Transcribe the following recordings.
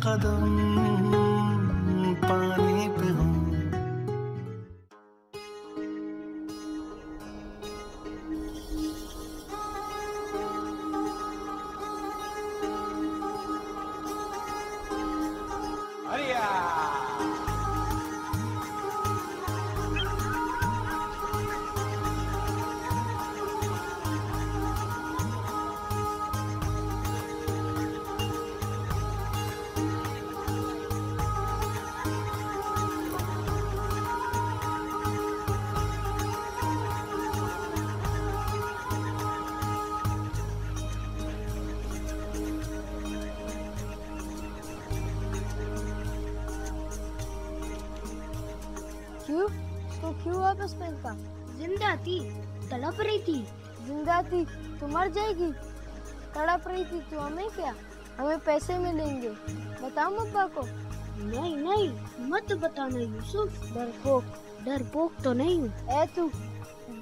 कदम पानी पे हूँ। क्यों? उसको क्यों वापस पहनता? जिंदा थी, तड़प रही थी। जिंदा थी तो मर जाएगी। तड़प रही थी तो हमें क्या? हमें पैसे मिलेंगे। बताओ अब्बा को। नहीं नहीं, मत बताना यूसुफ। डरपोक। डरपोक तो नहीं हूँ। ऐ तू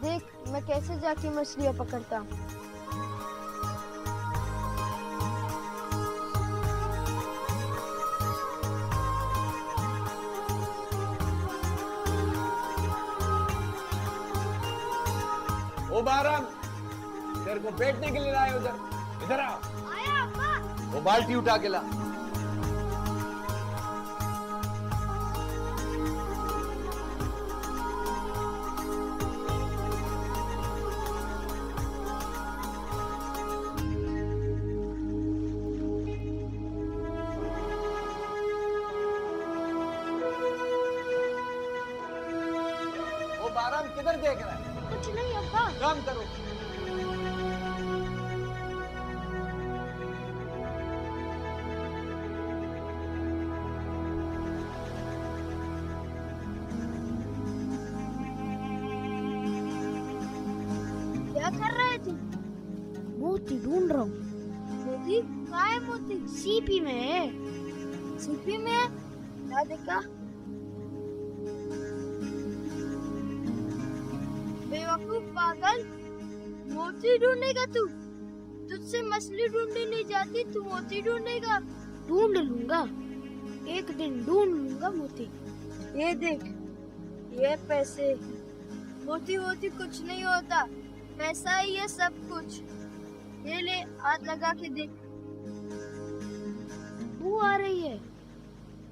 देख मैं कैसे जाके मछलियाँ पकड़ता हूँ। ओ बारम, तेरे को बैठने के लिए लाए उधर। इधर आ। आया अब्बा। वो बाल्टी उठा के ला। ओ बारम, किधर देख रहा है? कुछ नहीं अब्बा। काम करो। क्या कर रहे थे? मोती ढूंढ रहा हूँ। मोती? कहाँ है मोती? सीपी में है। सीपी में है? क्या देखा? बेवकूफ पागल, मोती ढूंढेगा तू? तुझसे मछली ढूंढने नहीं जाती, तू मोती ढूंढेगा? ढूंढ लूंगा, एक दिन ढूंढ लूंगा मोती। ये देख, ये पैसे। मोती वोती कुछ नहीं होता, पैसा ही है सब कुछ। ये ले, हाथ लगा के देख। बू आ रही है।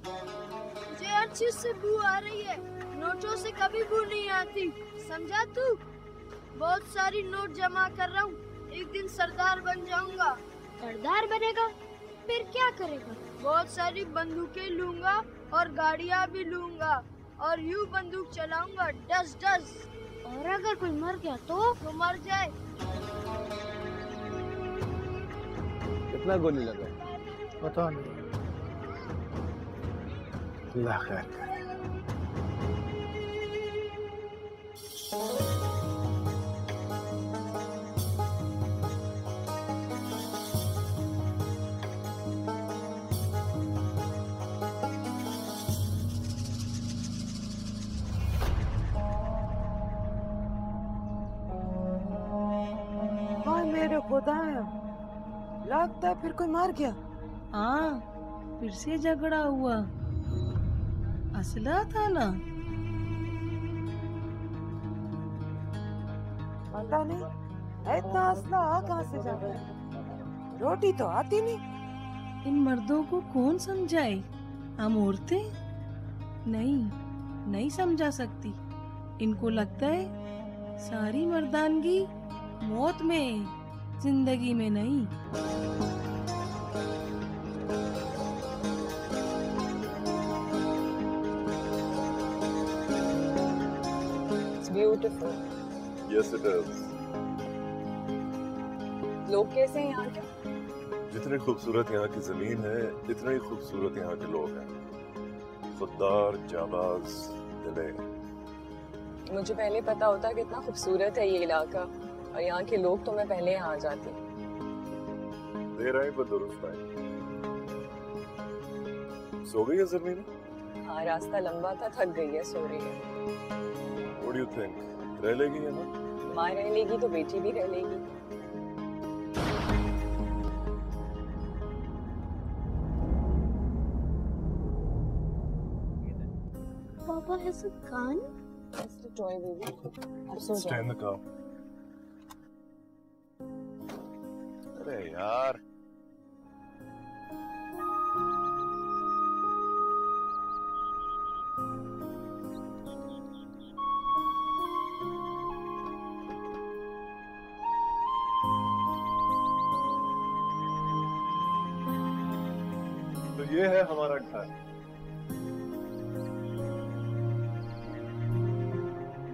मुझे हर चीज से बू आ रही है, नोटों से कभी बू नहीं आती, समझा तू? बहुत सारी नोट जमा कर रहा हूँ, एक दिन सरदार बन जाऊंगा। सरदार बनेगा? फिर क्या करेगा? बहुत सारी बंदूकें लूंगा और गाड़ियाँ भी लूंगा और यूं बंदूक चलाऊंगा, डस डस। और अगर कोई मर गया तो मर जाए। कितना गोली लगा? पता नहीं। अल्लाह खैर करे। हाय मेरे खुदाया, लगता है फिर कोई मार गया। हाँ, फिर से झगड़ा हुआ। असला था ना। पता नहीं इतना असला आ कहाँ से जाता है, रोटी तो आती नहीं। इन मर्दों को कौन समझाए? हम औरतें नहीं समझा सकती। इनको लगता है सारी मर्दानगी मौत में, जिंदगी में नहीं। It's beautiful. Yes, it is. लोग कैसे हैं यहाँ के? जितनी खूबसूरत यहाँ की जमीन है, इतने ही खूबसूरत यहाँ के लोग हैं। खुददार, जाबाज, दिले। मुझे पहले पता होता कितना खूबसूरत है ये इलाका और यहाँ के लोग, तो मैं पहले यहाँ आ जाती। देर आई पर दुरुस्त आई। सो गई है ज़मीन? हाँ, रास्ता लंबा था, थक गई है, सो रही है। What do you think? रह लेगी है ना? माँ रह लेगी तो बेटी भी रह लेगी। Papa has a gun? Just a toy, baby. अब सो Stay जाओ. in the car. अरे यार तो ये है हमारा घर.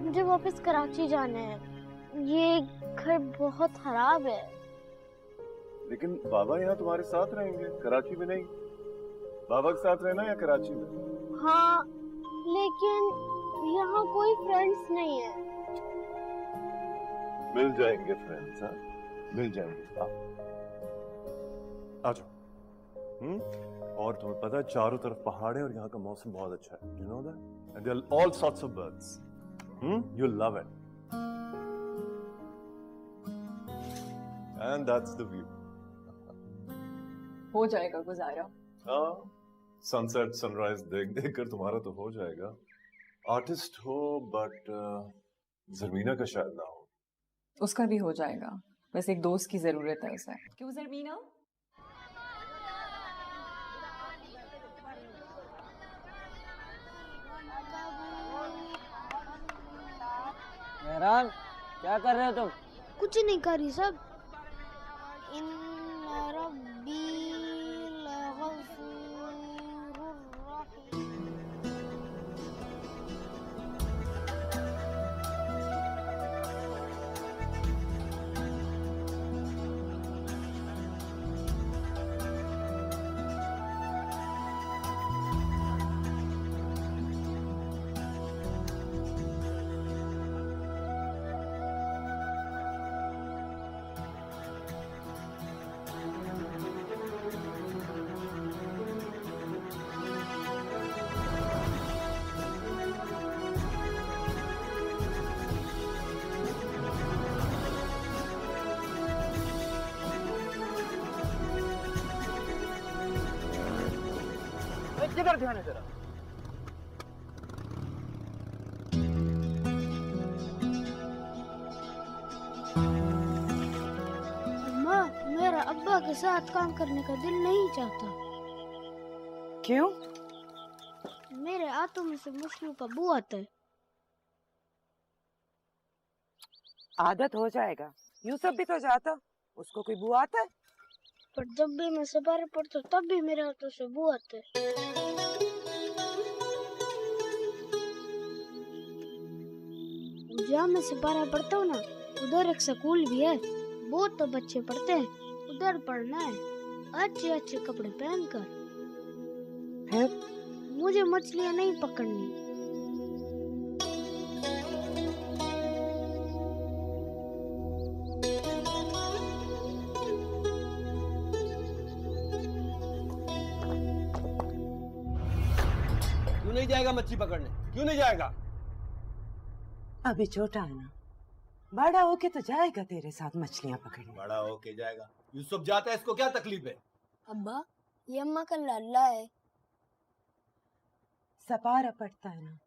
मुझे वापस कराची जाना है। ये घर बहुत खराब है। लेकिन बाबा यहाँ तुम्हारे साथ रहेंगे, कराची में नहीं. बाबा के साथ रहना या कराची में? हाँ, लेकिन यहाँ कोई फ्रेंड्स नहीं है। मिल जाएंगे फ्रेंड्स. हाँ मिल जाएंगे. आ जाओ. और तुम्हें पता है चारों तरफ पहाड़ है और यहाँ का मौसम बहुत अच्छा है. You know that? And there are all sorts of birds. You'll love it. And that's the view. हो जाएगा गुजारा. हाँ, सनसेट सनराइज देख देख कर तुम्हारा तो हो जाएगा. आर्टिस्ट हो बट जरमीना का शायद ना हो. उसका भी हो जाएगा. बस एक दोस्त की जरूरत है उसे. क्यों जरमीना? मेहरान, क्या कर रहे हो तुम? कुछ नहीं करी सब। इन्ना रब्बी लगफूरुर रहीम। किधर ध्यान है तेरा? अम्मा, मेरा अब्बा के साथ काम करने का दिल नहीं चाहता। क्यों? मेरे हाथों में से मुश्किल का बू आता है। आदत हो जाएगा। यूसुफ भी तो जाता, उसको कोई बुआ आता है? पर जब भी मैं सफारी पढ़ता हूँ तब भी मेरे हाथों से बू आते है। जहाँ मैं सिपारा पढ़ता हूँ ना, उधर एक स्कूल भी है। बहुत तो बच्चे पढ़ते हैं, उधर पढ़ना है अच्छे अच्छे कपड़े पहनकर। फिर मुझे मछलियाँ नहीं पकड़नी। क्यों नहीं जाएगा मच्छी पकड़ने? क्यों नहीं जाएगा? अभी छोटा है ना, बड़ा होके तो जाएगा तेरे साथ मछलियाँ पकड़ने। बड़ा होके जाएगा। यूसुफ जाता है, इसको क्या तकलीफ है? अब्बा, ये अम्मा का लाला है। सपारा पड़ता है ना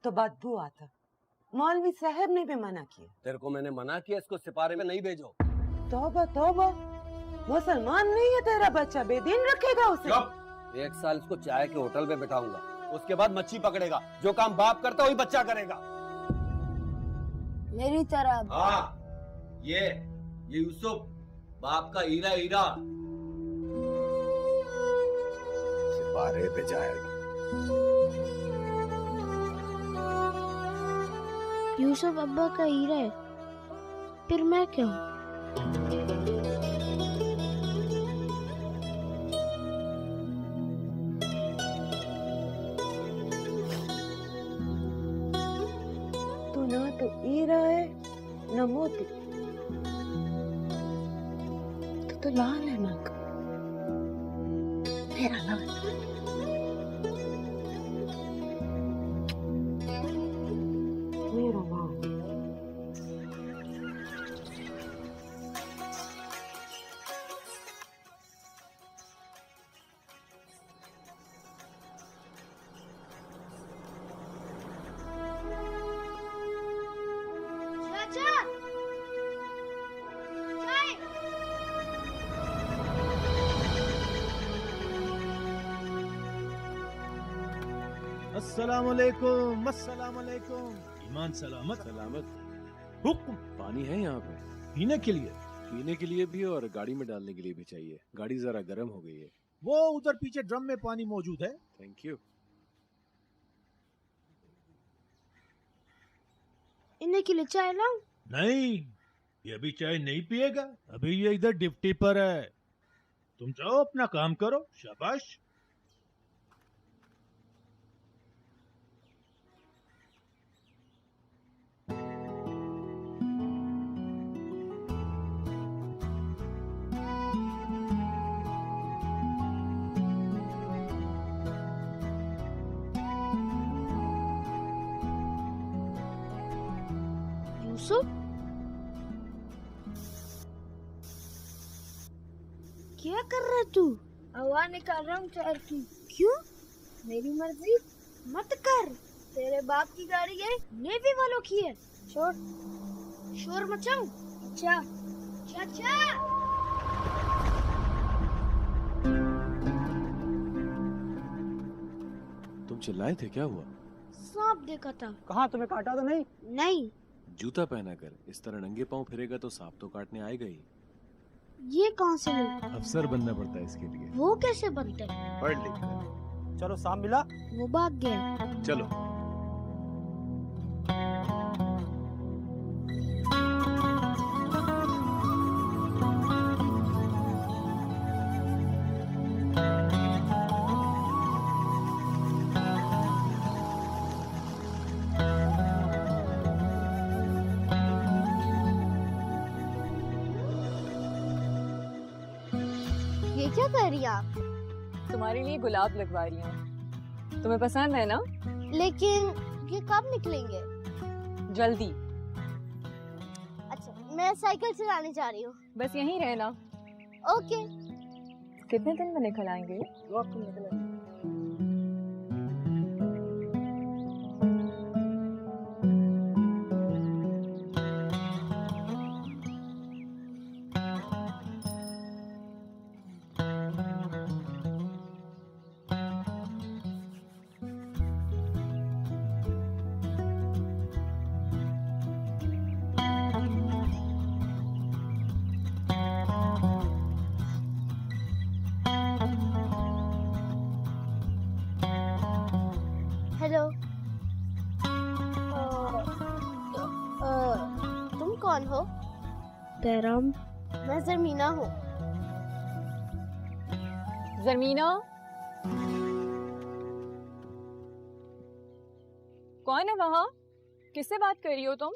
तो बदबू आता। मौलवी साहब ने भी मना किया। तेरे को मैंने मना किया इसको सिपारे में नहीं भेजो। तौबा तौबा, मुसलमान नहीं है तेरा बच्चा, बेदीन रखेगा उसे। चुप! 1 साल इसको चाय के होटल में बिठाऊंगा, उसके बाद मच्छी पकड़ेगा। जो काम बाप करता वही बच्चा करेगा। मेरी तरह। हाँ, ये यूसुफ बाप का हीरा हीरा सिपारे पे जाएगा। यूसुफ अब्बा का हीरा है, फिर मैं क्या हूँ? तू ना तो हीरा है न मोती, तो लाल है नक, तेरा लाल। मेरा लाल। चाचा चाय। अस्सलामुअलैकुम, अस्सलामुअलैकुम। ईमान सलामत सलामत। हुक्म। पानी है यहाँ पे? पीने के लिए? पीने के लिए भी और गाड़ी में डालने के लिए भी चाहिए। गाड़ी जरा गर्म हो गई है। वो उधर पीछे ड्रम में पानी मौजूद है। Thank you. इन्हें के लिए चाय लाऊं? नहीं, ये अभी चाय नहीं पिएगा। अभी ये इधर ड्यूटी पर है। तुम जाओ अपना काम करो। शाबाश। यूसुफ, क्या कर रहा है तू? हवा निकाल रहा हूँ टायर की। क्यों? मेरी मर्जी। मत कर। तेरे बाप की गाड़ी है, नेवी वालों की है। शोर मचाऊं? अच्छा चाचा। तुम चिल्लाए थे, क्या हुआ? सांप देखा था। कहाँ, तुम्हें काटा तो नहीं? नहीं। जूता पहना कर इस तरह नंगे पांव फिरेगा तो सांप तो काटने आएगा ही। ये कहाँ से मिला? अफसर बनना पड़ता है इसके लिए। वो कैसे बनते हैं? पढ़ लिख कर। चलो सांप मिला? वो भाग गया। चलो। ये क्या कर रही है आप? तुम्हारे लिए गुलाब लगवा रही हूँ। तुम्हें पसंद है ना? लेकिन ये कब निकलेंगे? जल्दी। अच्छा, मैं साइकिल चलाने जा रही हूँ। बस यहीं रहना। ओके। कितने दिन में निकल आएंगे? हेलो। तुम कौन हो? बैराम। मैं जमीना हूँ। जमीना? कौन है वहाँ? किससे बात कर रही हो तुम?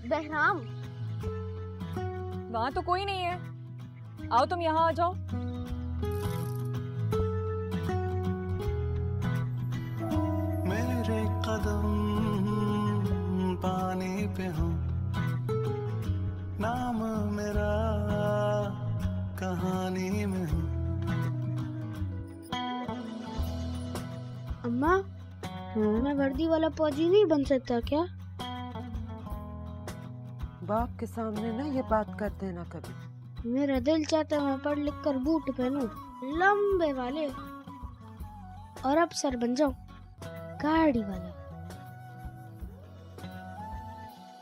बहराम। वहाँ तो कोई नहीं है। आओ तुम यहाँ आ जाओ। मेरे कदम पानी पे हो, नाम मेरा कहानी में हो। अम्मा, मैं वर्दी वाला फौजी नहीं बन सकता क्या? बाप के सामने ना ये बात कर देना कभी। मेरा दिल चाहता मैं पढ़ लिख कर बूट पहनूं, लंबे वाले, और अफसर बन जाऊं, गाड़ी वाला।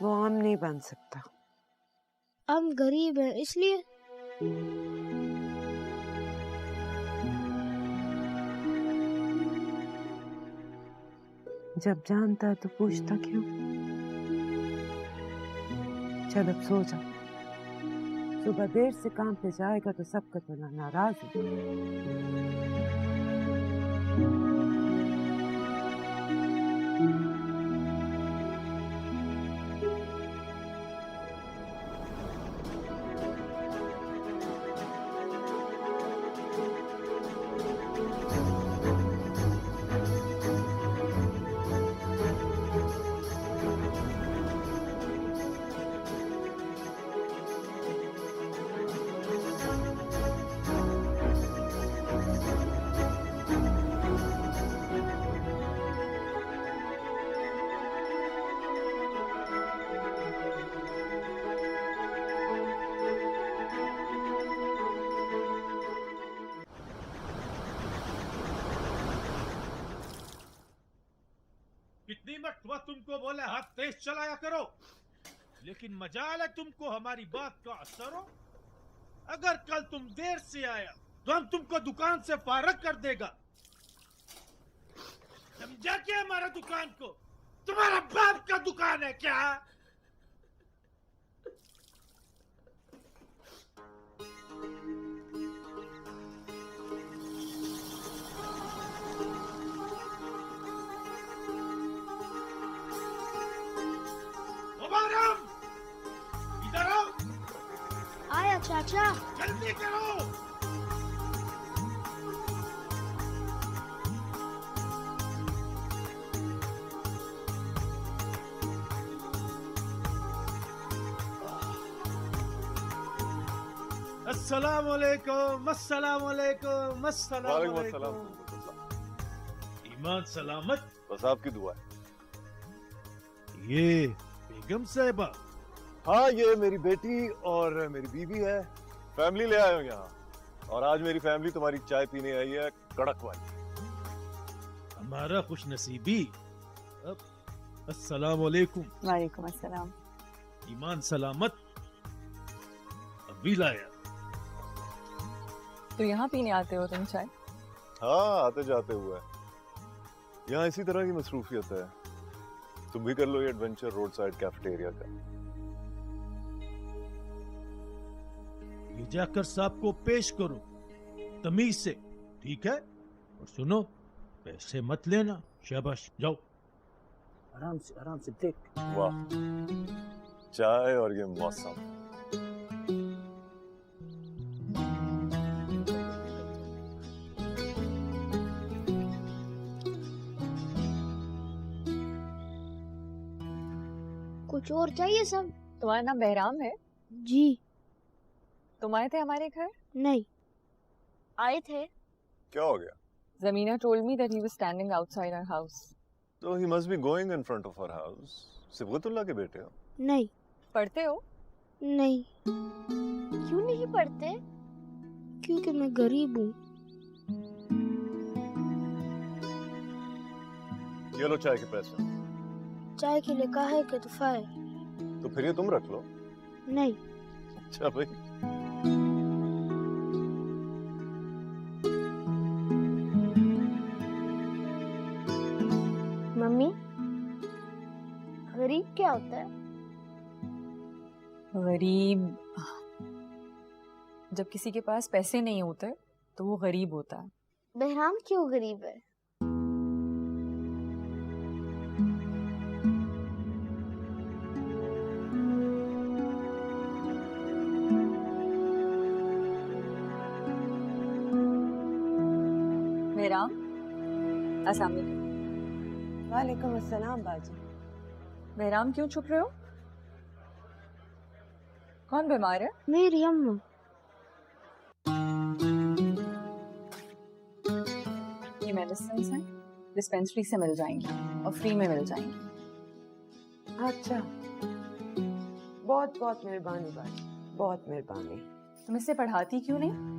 वो हम नहीं बन सकता। हम गरीब हैं इसलिए। जब जानता है तो पूछता क्यों? चल अब सो जा। सुबह देर से काम पे जाएगा तो सबका तो नाराज है। हाथ तेज चलाया करो, लेकिन मजाल है तुमको हमारी बात का असर हो। अगर कल तुम देर से आया तो हम तुमको दुकान से फारग कर देगा। समझा क्या हमारा दुकान को? तुम्हारा बाप का दुकान है क्या? मुबारक, इधर आओ। आया चाचा। जल्दी करो। अस्सलाम वालेकुम, अस्सलाम वालेकुम, अस्सलाम वालेकुम वालेकुम। अस्सलाम। ईमान सलामत। बस आपकी दुआ है। ये बेगम साहिबा। हाँ, ये मेरी बेटी और मेरी बीवी है। फैमिली ले आए हो यहाँ, और आज मेरी फैमिली तुम्हारी चाय पीने आई है, कड़क वाली। हमारा खुश नसीबी। अस्सलाम वालेकुम। वालेकुम अस्सलाम। ईमान सलामत। अभी लाया। तो यहाँ पीने आते हो तुम चाय? हाँ, आते जाते हुए। यहाँ इसी तरह की मसरूफियत है। तुम भी कर लो ये एडवेंचर रोड साइड कैफेटेरिया का। ये जाकर साहब को पेश करो तमीज से, ठीक है? और सुनो, पैसे मत लेना। शाबाश, जाओ। आराम से देख। वाह, चाय और ये मौसम। कुछ और चाहिए सब? तुम्हारा नाम बहराम है? जी। तुम आए थे हमारे घर? नहीं। आए थे। क्या हो गया? Zamina told me that he was standing outside our house. So he must be going in front of our house. Sibgatullah के बेटे हो? नहीं। पढ़ते हो? नहीं। क्यों नहीं पढ़ते? क्योंकि मैं गरीब हूँ। ये लो चाय के पैसे। चाय के लिए कहा है कि तोहफा है। तो फिर ये तुम रख लो। नहीं। अच्छा भाई। मम्मी, गरीब क्या होता है? गरीब जब किसी के पास पैसे नहीं होते तो वो गरीब होता है। बहराम क्यों गरीब है? बहराम, अस्सलाम वालेकुम। वालेकुम अस्सलाम बाजी। बहराम, क्यों छुप रहे हो? कौन बीमार है? मेरी अम्मा। ये मेडिसिन हैं, डिस्पेंसरी से मिल जाएंगी और फ्री में मिल जाएंगी। अच्छा, बहुत बहुत मेहरबानी बाजी, बहुत मेहरबानी। तुम इससे पढ़ाती क्यों नहीं?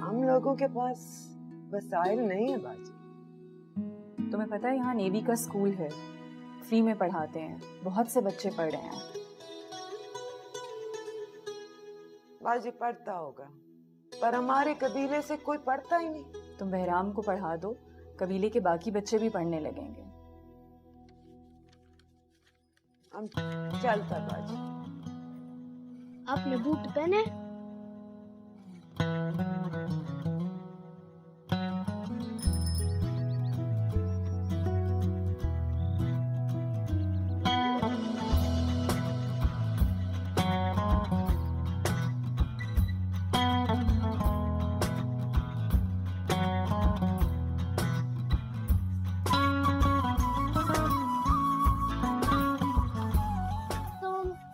हम लोगों के पास वसाइल नहीं है बाजी। तुम्हें पता है यहाँ नेवी का स्कूल है, फ्री में पढ़ाते हैं, बहुत से बच्चे पढ़ रहे हैं। बाजी पढ़ता होगा, पर हमारे कबीले से कोई पढ़ता ही नहीं। तुम बहराम को पढ़ा दो, कबीले के बाकी बच्चे भी पढ़ने लगेंगे। हम चलता बाजी। आपने बूट पहने?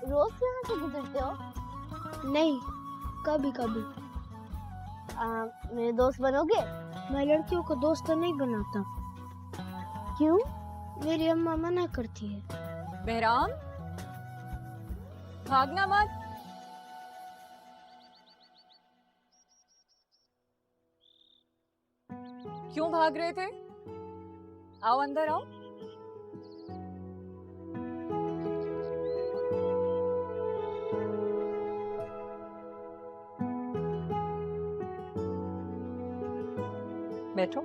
रोज यहाँ से गुजरते हो? नहीं, कभी कभी। मेरे दोस्त बनोगे? मैं लड़कियों को दोस्त नहीं बनाता। क्यों? मेरी अम्मा मना करती है। बहराम, भागना मत। क्यों भाग रहे थे? आओ अंदर आओ। बैठो।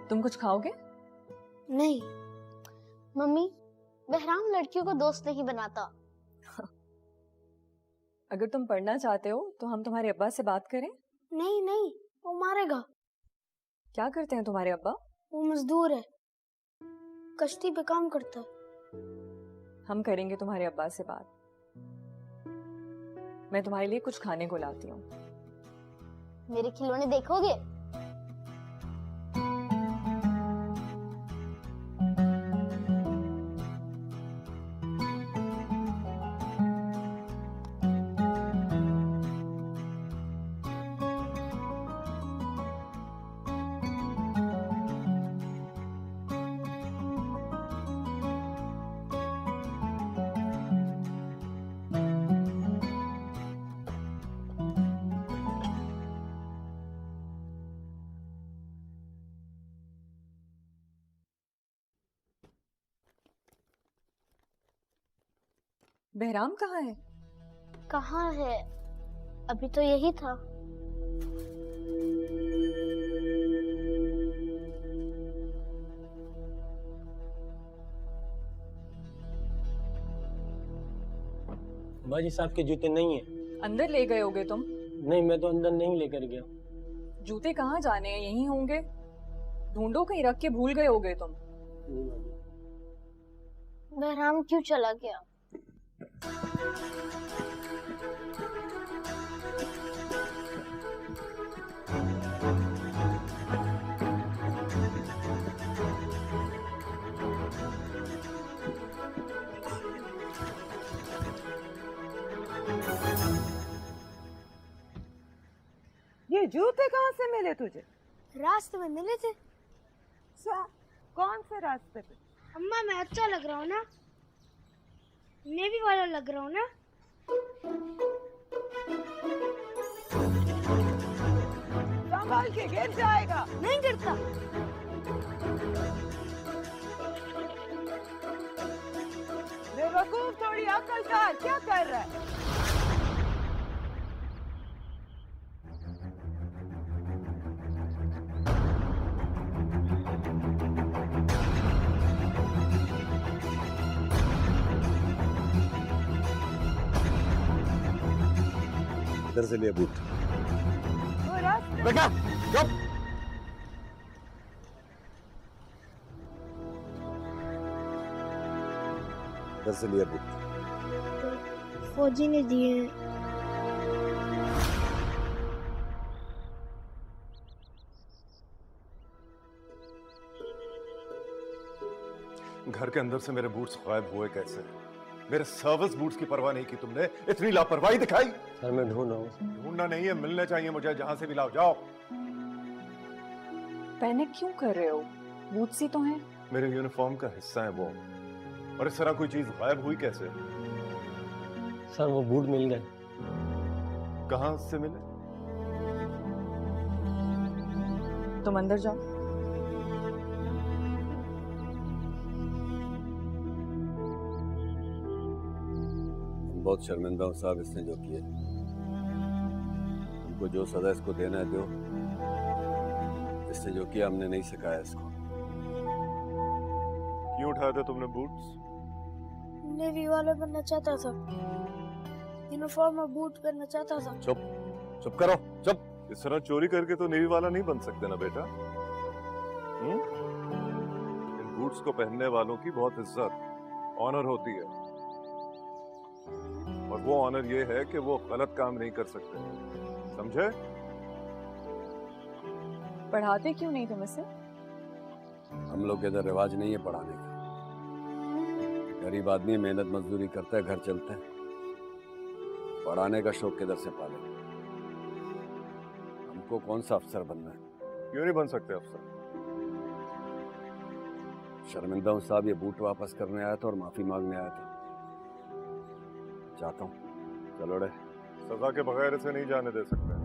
तुम कुछ खाओगे? नहीं मम्मी, बहराम लड़कियों को दोस्त नहीं बनाता। अगर तुम पढ़ना चाहते हो तो हम तुम्हारे अब्बा से बात करें। नहीं नहीं, वो मारेगा। क्या करते हैं तुम्हारे अब्बा? वो मजदूर है, कश्ती पे काम करता है। हम करेंगे तुम्हारे अब्बा से बात। मैं तुम्हारे लिए कुछ खाने को लाती हूँ। मेरे खिलौने देखोगे? बहराम कहाँ है? कहाँ है? अभी तो यही था। बाजी साहब के जूते नहीं है। अंदर ले गए होगे तुम? नहीं, मैं तो अंदर नहीं लेकर गया। जूते कहाँ जाने हैं? यहीं होंगे। ढूंढो, कहीं रख के भूल गए होगे तुम। बहराम क्यों चला गया? ये जूते कहाँ से मिले तुझे? रास्ते में मिले थे। कौन से रास्ते पे? अम्मा, मैं अच्छा लग रहा हूँ ना? नेवी वाला लग रहा हूँ ना? संभाल के, गिर जाएगा। नहीं गिरता। बेवकूफ, थोड़ी अकल कर। क्या कर रहा है? इधर से लिए बूट। बेटा, चुप। इधर से लिए बूट। फौजी ने दिए। घर के अंदर से मेरे बूट्स गायब हुए कैसे? मेरे सर्विस बूट्स की परवाह नहीं की तुमने, इतनी लापरवाही दिखाई। सर मैं ढूंढ रहा हूँ। ढूंढना नहीं है, मिलने चाहिए मुझे। जहां से भी लाओ, जाओ। पैनिक क्यों कर रहे हो? बूट्स ही तो हैं। मेरे यूनिफॉर्म का हिस्सा है वो, और इस तरह कोई चीज गायब हुई कैसे? सर वो बूट मिल गए। कहां से मिले? तुम अंदर जाओ। बहुत शर्मिंदा हूँ साहब इसने जो किया। हमको जो सजा इसको देना है दो। इसने जो किया हमने नहीं सिखाया इसको। क्यों उठाए थे तुमने बूट्स? नेवी वाला बनना चाहता था। यूनिफॉर्म और बूट पहनना चाहता था। चुप, चुप करो, चुप। इस तरह चोरी करके तो नेवी वाला नहीं बन सकते ना बेटा। इन बूट्स को पहनने वालों की बहुत इज्जत, ऑनर होती है, और वो ऑनर ये है कि वो गलत काम नहीं कर सकते, समझे? पढ़ाते क्यों नहीं तुम इसे? हम लोग के इधर रिवाज नहीं है पढ़ाने का। गरीब आदमी मेहनत मजदूरी करता है, घर चलता है। पढ़ाने का शौक किधर से पाले? हमको कौन सा अफसर बनना है? क्यों नहीं बन सकते अफसर? शर्मिंदा हूँ साहब, ये बूट वापस करने आया था और माफी मांगने आया था। चाहता हूँ चलो रे सजा के बगैर इसे नहीं जाने दे सकते।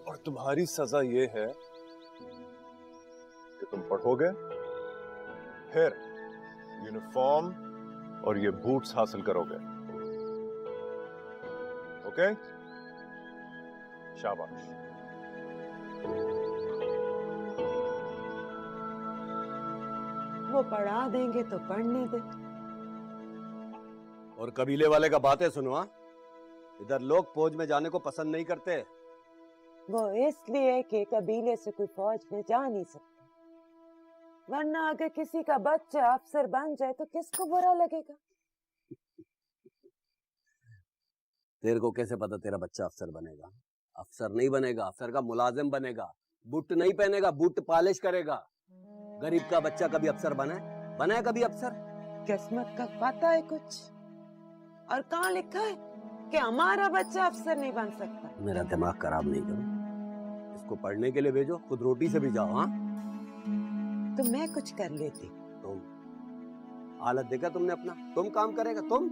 और तुम्हारी सजा ये है कि तुम पढ़ोगे, फिर यूनिफॉर्म और ये बूट्स हासिल करोगे। ओके? शाबाश। वो पढ़ा देंगे तो पढ़ने दे। और कबीले वाले का बातें सुनो। हाँ, इधर लोग फौज में जाने को पसंद नहीं करते। वो इसलिए कि कबीले से कोई फौज में जा नहीं सकता, वरना अगर किसी का बच्चा अफसर बन जाए तो किसको बुरा लगेगा? तेरे को कैसे पता तेरा बच्चा अफसर बनेगा? अफसर नहीं बनेगा, अफसर का मुलाजिम बनेगा। बूट नहीं पहनेगा, बूट पॉलिश करेगा। गरीब का बच्चा कभी अफसर बना है कभी अफसर? किस्मत का पता है कुछ? और कहाँ लिखा है कि हमारा बच्चा अफसर नहीं बन सकता? मेरा दिमाग खराब नहीं करो, इसको पढ़ने के लिए भेजो, खुद रोटी से भी जाओ। हाँ, तो मैं कुछ कर लेती। तुम हालत देखा तुमने अपना? तुम काम करेगा तुम?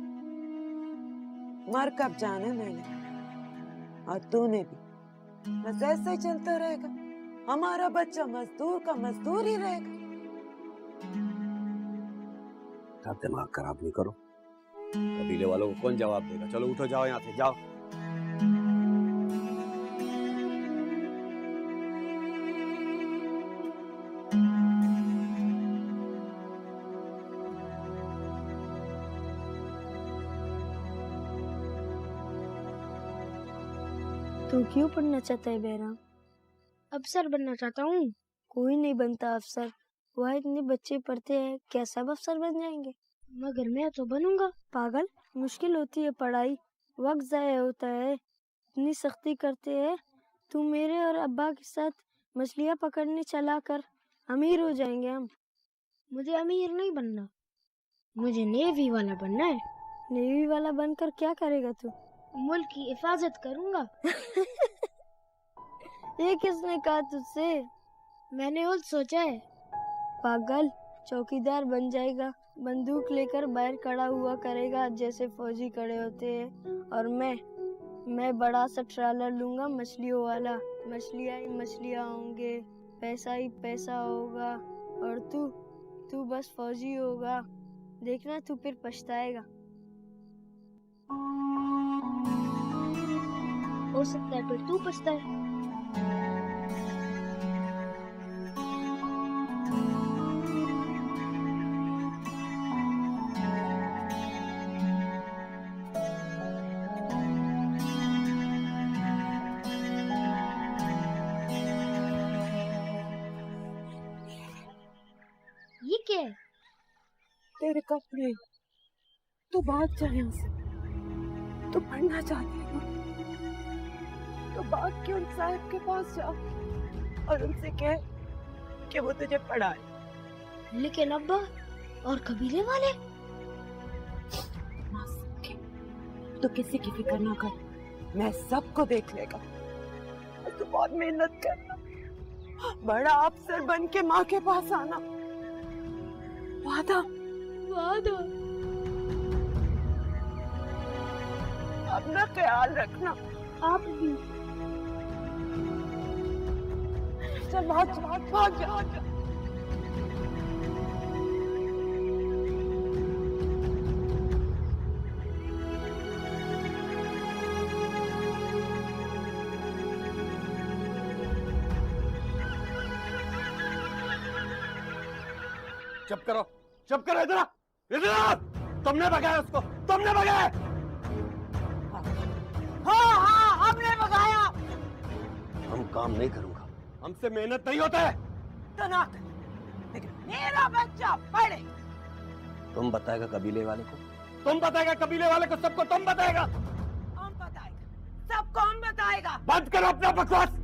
मर कब जाना मैंने और तूने भी, बस ऐसे ही चलता रहेगा। हमारा बच्चा मजदूर का मजदूर ही रहेगा। दिमाग खराब नहीं करो। कबीले वालों को कौन जवाब देगा? चलो उठो, जाओ यहाँ से, जाओ। तू क्यों पढ़ना चाहता है बहराम? अफसर बनना चाहता हूँ। कोई नहीं बनता अफसर, वहाँ इतने बच्चे पढ़ते हैं, क्या सब अफसर बन जाएंगे? मगर मैं तो बनूंगा। पागल, मुश्किल होती है पढ़ाई, वक्त जाया होता है, इतनी सख्ती करते हैं। तू मेरे और अब्बा के साथ मछलियाँ पकड़ने चला कर, अमीर हो जाएंगे हम। मुझे अमीर नहीं बनना, मुझे नेवी वाला बनना है। नेवी वाला बनकर क्या करेगा तू? मुल्क की हिफाजत करूंगा। ये किसने कहा तुझसे? मैंने और सोचा है। पागल, चौकीदार बन जाएगा, बंदूक लेकर बाहर खड़ा हुआ करेगा जैसे फौजी खड़े होते हैं। और मैं बड़ा सा ट्रालर लूंगा मछलियों वाला, मछलियाँ ही मछलियाँ होंगे, पैसा ही पैसा होगा। और तू बस फौजी होगा। देखना तू फिर पछताएगा। हो सकता है फिर तू पछताए। ये क्या है? तेरे कपड़े। तू भाग जा यहाँ से। तू पढ़ना चाहती है ना? तो भाग के उन साहब के पास जा और उनसे कह कि वो तुझे पढ़ाए। लेकिन अब्बा और कबीले वाले? तू किसी की फिक्र ना कर, मैं सबको देख लेगा। और तू बहुत मेहनत करना, बड़ा अफसर बन के माँ के पास आना। वादा? वादा। अपना ख्याल रखना। आप भी। चल भाग जा। चुप करो, इधर आ! तुमने भगाया उसको, तुमने भगाया। हाँ, हमने भगाया। हम काम नहीं करूंगा, हमसे मेहनत नहीं होता है। तो ना, लेकिन मेरा बच्चा पढ़े। तुम बताएगा कबीले वाले को, तुम बताएगा कबीले वाले को, सबको तुम बताएगा। कौन बताएगा? सब कौन बताएगा? बंद करो अपना बकवास।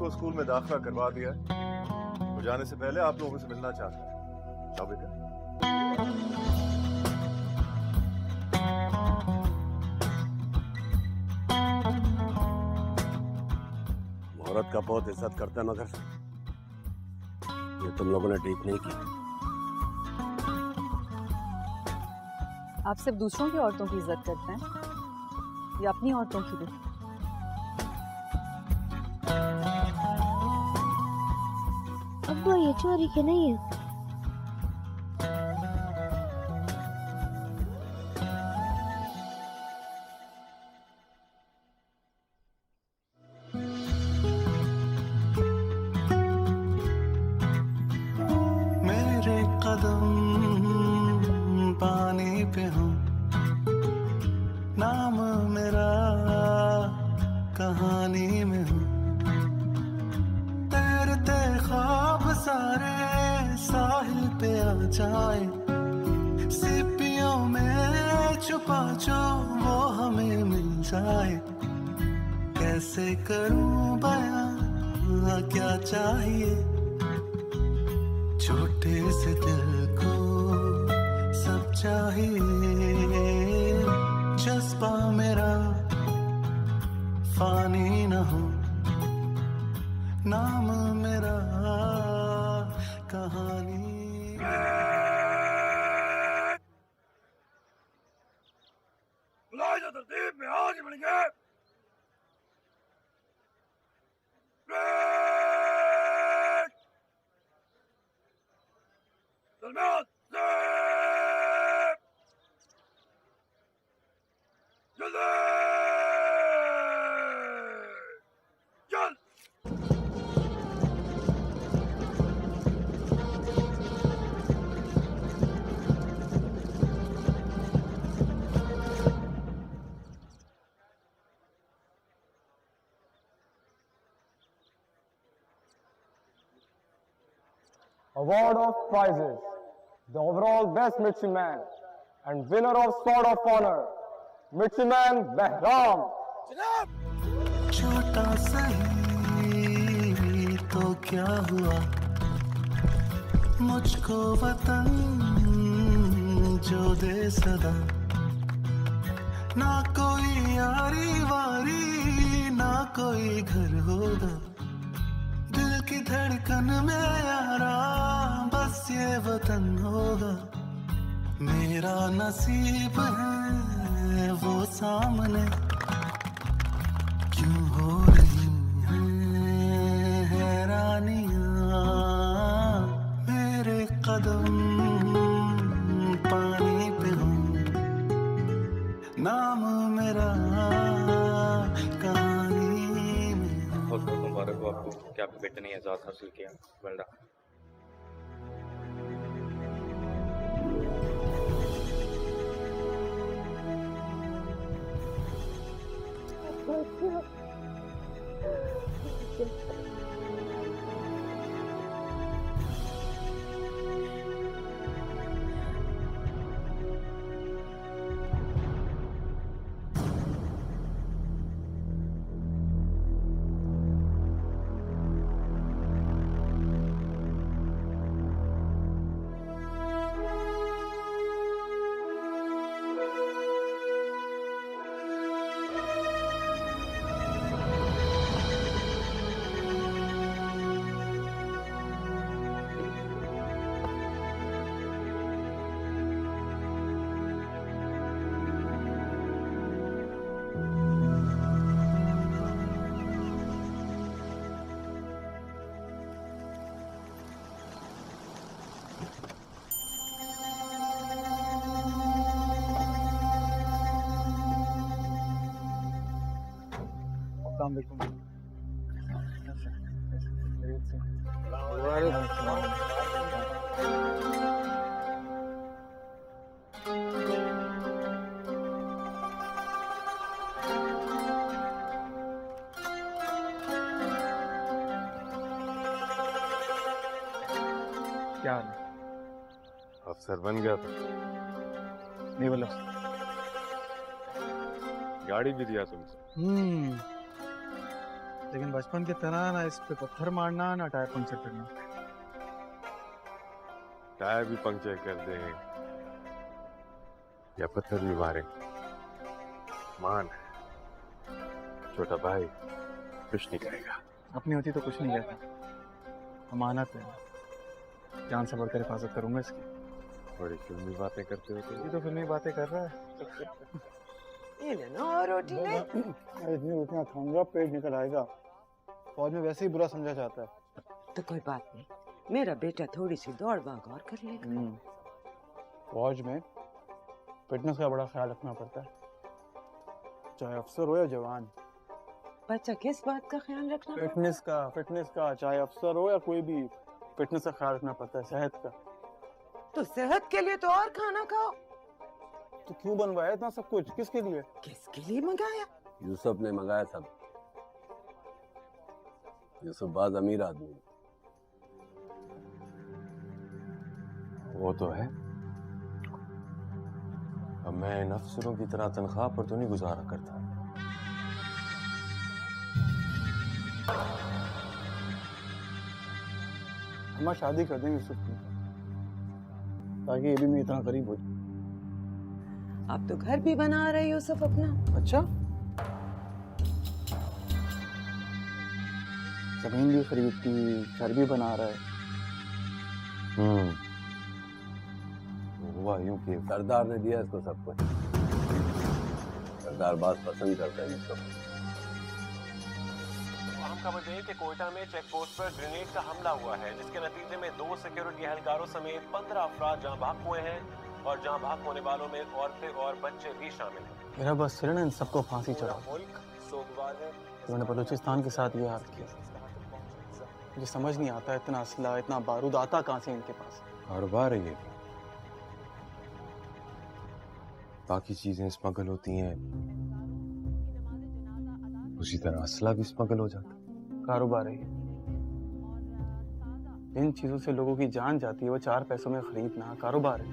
को स्कूल में दाखिला करवा दिया है। वो जाने से पहले आप लोगों से मिलना चाहता है। जाओ बेटा। औरत का बहुत इज्जत करते हैं, मगर ये तुम लोगों ने ठीक नहीं किया। आप सिर्फ दूसरों की औरतों की इज्जत करते हैं या अपनी औरतों की भी? अब वो ये चोरी के नहीं है। मेरे कदम पानी पे हो, नाम मेरा कहानी में हो। तैरते ख्वाब सारे साहिल पे आ जाए, सीपियों में छुपा जो वो हमें मिल जाए। कैसे करूं बयां क्या चाहिए, छोटे से दिल को सब चाहिए। जज्बा मेरा फानी न हो, नाम मेरा कहानी। मुलाहिजा तरतीब में आगे बढ़ेंगे। दरमियान से जल्दी चल। Award of prizes. The overall best midshipman and winner of Sword of Honor, Midshipman Behram. छोटा सही तो क्या हुआ, मुझको वतन जो दे सदा। ना कोई यारी वारी ना कोई घर होगा, दिल की धड़कन में यारा बस ये वतन होगा। मेरा नसीब है वो सामने, क्यों हो रही हैं हैरानियां। मेरे कदम पानी पे हो, नाम मेरा कहानी में। बहुत बहुत मुबारक हो आपको कि आपके बेटे ने एजाज हासिल किया। Well done. क्या अफसर बन गया था? नहीं बोला। गाड़ी भी दिया तुमसे। लेकिन बचपन की तरह ना इस पे पत्थर मारना ना टायर पंक्चर करना। टायर भी पंक्चर कर दे या पत्थर भी मारे, मान छोटा भाई कुछ नहीं करेगा। अपनी होती तो कुछ नहीं कहता, अमानत है, जान से बढ़कर हिफाजत करूंगा इसकी। बड़ी फिल्मी बातें करते हो ये तो फिल्मी बातें कर रहा है। ये लेना और रोटी ले। इतनी रोटियां खाऊंगा पेट निकल आएगा। फौज में वैसे ही बुरा समझा जाता है। तो कोई बात नहीं, मेरा बेटा थोड़ी सी दौड़ भाग और कर लेगा। फौज में फिटनेस का बड़ा ख्याल रखना पड़ता है, चाहे अफसर हो या जवान। बच्चा किस बात का ख्याल रखना? फिटनेस का चाहे अफसर हो या कोई भी, फिटनेस का ख्याल रखना पड़ता है, सेहत का। तो सेहत के लिए तो और खाना खाओ। तो क्यों बनवाया इतना सब कुछ, किसके लिए? किसके लिए मंगाया? यूसुफ ने मंगाया सब। यूसुफ बाज अमीर आदमी। वो तो है, अब मैं इन अफसरों की तरह तनख्वाह पर तो नहीं गुजारा करता। हम शादी कर देंगे यूसुफ की, ताकि ये भी मैं इतना गरीब हो जाए। आप तो घर भी बना रहे हो यूसुफ अपना। अच्छा, जमीन भी खरीदती, घर भी बना रहा है। हुआ यूं कि सरदार ने दिया इसको सब कुछ। सरदार बात पसंद करता है इसको। अहम खबर है कि कोयटा में चेक पोस्ट पर ग्रेनेड का हमला हुआ है, जिसके नतीजे में 2 सिक्योरिटी एहलकारों समेत 15 अफराद जहां भाग हुए हैं और जहां भाग होने वालों में औरतें और बच्चे भी शामिल हैं। मेरा बस सिर इन सबको फांसी चढ़ा। मुल्क सोगवार है। उन्होंने बलूचिस्तान के साथ ये हाल किया। मुझे समझ नहीं आता इतना असला, इतना बारूद आता कहाँ से इनके पास। कारोबार है ये, बाकी चीजें स्मगल होती हैं, उसी तरह असला भी स्मगल हो जाता है। कारोबार है ये। इन चीजों से लोगों की जान जाती है, वो 4 पैसों में खरीदना कारोबार है।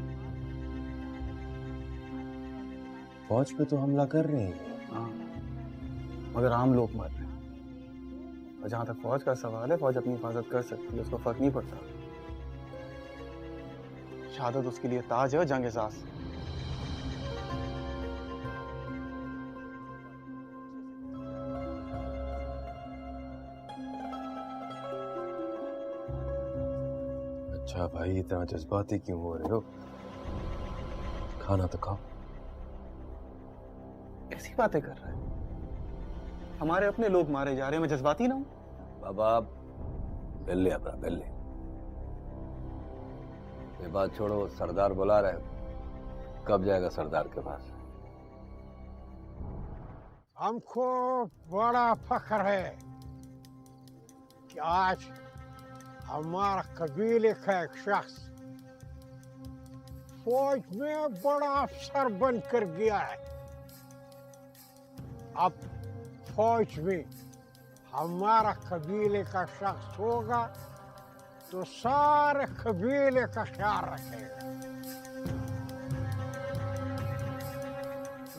फौज पे तो हमला कर रहे हैं। हाँ, मगर आम लोग मर रहे हैं। और जहां तक फौज का सवाल है, फौज अपनी हिफाजत कर सकती है, उसको फर्क नहीं पड़ता। शहादत उसके लिए ताज है और जंग एजाज। अच्छा भाई, इतना जज्बाती क्यों हो रहे हो? खाना तो खाओ। कैसी बातें कर रहा है? हमारे अपने लोग मारे जा रहे हैं, मैं जज्बाती ना हूं? बाबा पहले अपना पहले ये बात छोड़ो, सरदार बुला रहे, कब जाएगा सरदार के पास? हमको बड़ा फख्र है कि आज हमारा कबीले का एक शख्स फौज में बड़ा अफसर बनकर गया है। अब फौज में हमारा कबीले का शख्स होगा तो सारे कबीले का ख्याल रखेगा।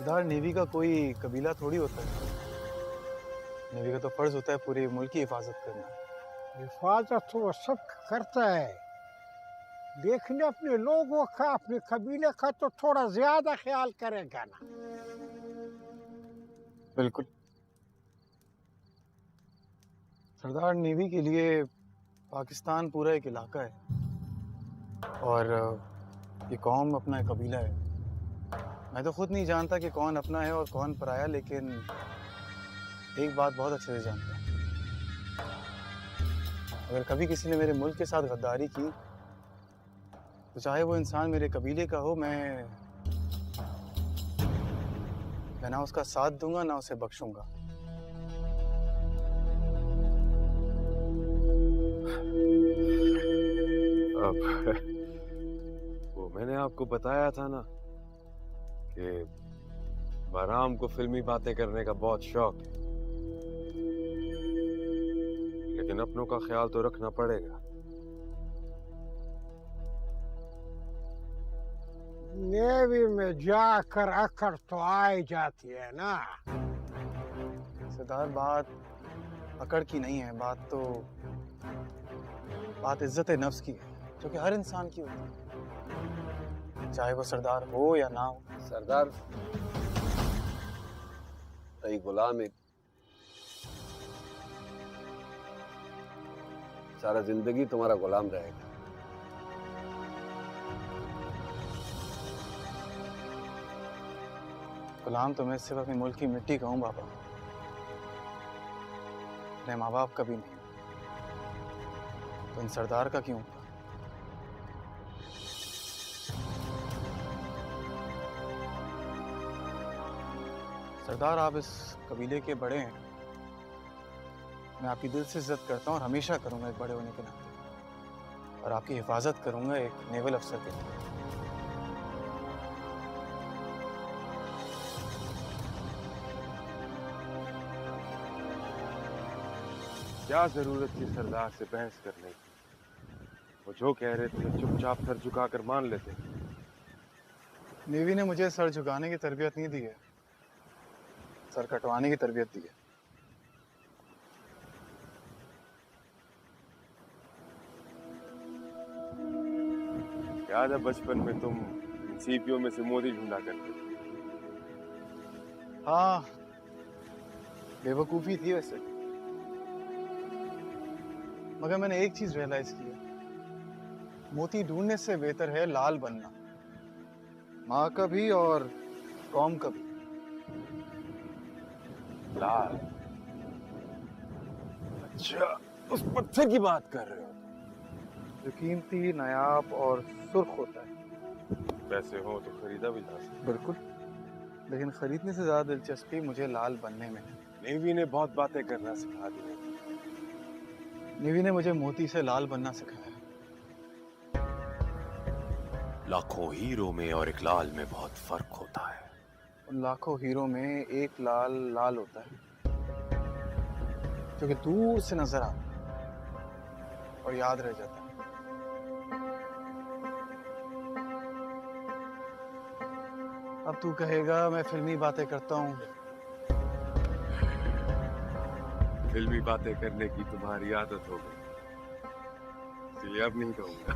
इधर नेवी का कोई कबीला थोड़ी होता है। नेवी का तो फर्ज होता है पूरे मुल्क की हिफाजत करना। हिफाजत तो वो सब करता है, लेकिन अपने लोगों का, अपने कबीले का तो थोड़ा ज्यादा ख्याल करेगा ना। बिल्कुल। सरदार, नेवी के लिए पाकिस्तान पूरा एक इलाका है और ये कौम अपना एक कबीला है। मैं तो खुद नहीं जानता कि कौन अपना है और कौन पराया, लेकिन एक बात बहुत अच्छे से जानता हूँ। अगर कभी किसी ने मेरे मुल्क के साथ गद्दारी की, तो चाहे वो इंसान मेरे कबीले का हो, मैं ना उसका साथ दूंगा ना उसे बख्शूंगा। अब वो मैंने आपको बताया था ना कि बहराम को फिल्मी बातें करने का बहुत शौक है, लेकिन अपनों का ख्याल तो रखना पड़ेगा। नेवी में जाकर अकड़ तो आ जाती है ना। सरदार, बात अकड़ की नहीं है, बात इज्जत नफ्स की है, जो कि हर इंसान की होती है, चाहे वो सरदार हो या ना हो। सरदार नहीं, गुलाम एक सारा जिंदगी तुम्हारा गुलाम रहेगा। गुलाम तो मैं सिर्फ अपने मुल्क की मिट्टी का हूँ बाबा, अपने माँ बाप का भी नहीं। तो इन सरदार का क्यों? सरदार, आप इस कबीले के बड़े हैं, मैं आपकी दिल से इज्जत करता हूँ और हमेशा करूंगा एक बड़े होने के नाते, और आपकी हिफाजत करूंगा एक नेवल अफसर के नाते। क्या जरूरत थी सरदार से बहस करने की? वो जो कह रहे थे चुपचाप सर झुकाकर मान लेते। नेवी ने मुझे सर झुकाने की तरबियत नहीं दी है, सर कटवाने की तरबियत दी है। याद है बचपन में तुम सीपियों में से मोदी ढूंढा करते थे? हाँ, बेवकूफ़ी थी वैसे, मगर मैंने एक चीज रियलाइज की है, मोती ढूंढने से बेहतर है लाल बनना, माँ का भी और कौम का भी। लाल? अच्छा, उस पत्थर की बात कर रहे हो जो कीमती, नायाब और सुर्ख होता है। पैसे हो तो खरीदा भी जा सकता। बिल्कुल, लेकिन खरीदने से ज्यादा दिलचस्पी मुझे लाल बनने में है। नेवी ने बहुत बातें करना सिखा दी। नेवी ने मुझे मोती से लाल बनना सिखाया। लाखों हीरो में और एक लाल में बहुत फर्क होता है। उन लाखों हीरो में एक लाल होता है जो कि दूर से नजर आता है और याद रह जाता है। अब तू कहेगा मैं फिल्मी बातें करता हूँ। फिल्मी बातें करने की तुम्हारी आदत हो गई, इसलिए अब नहीं कहूंगा।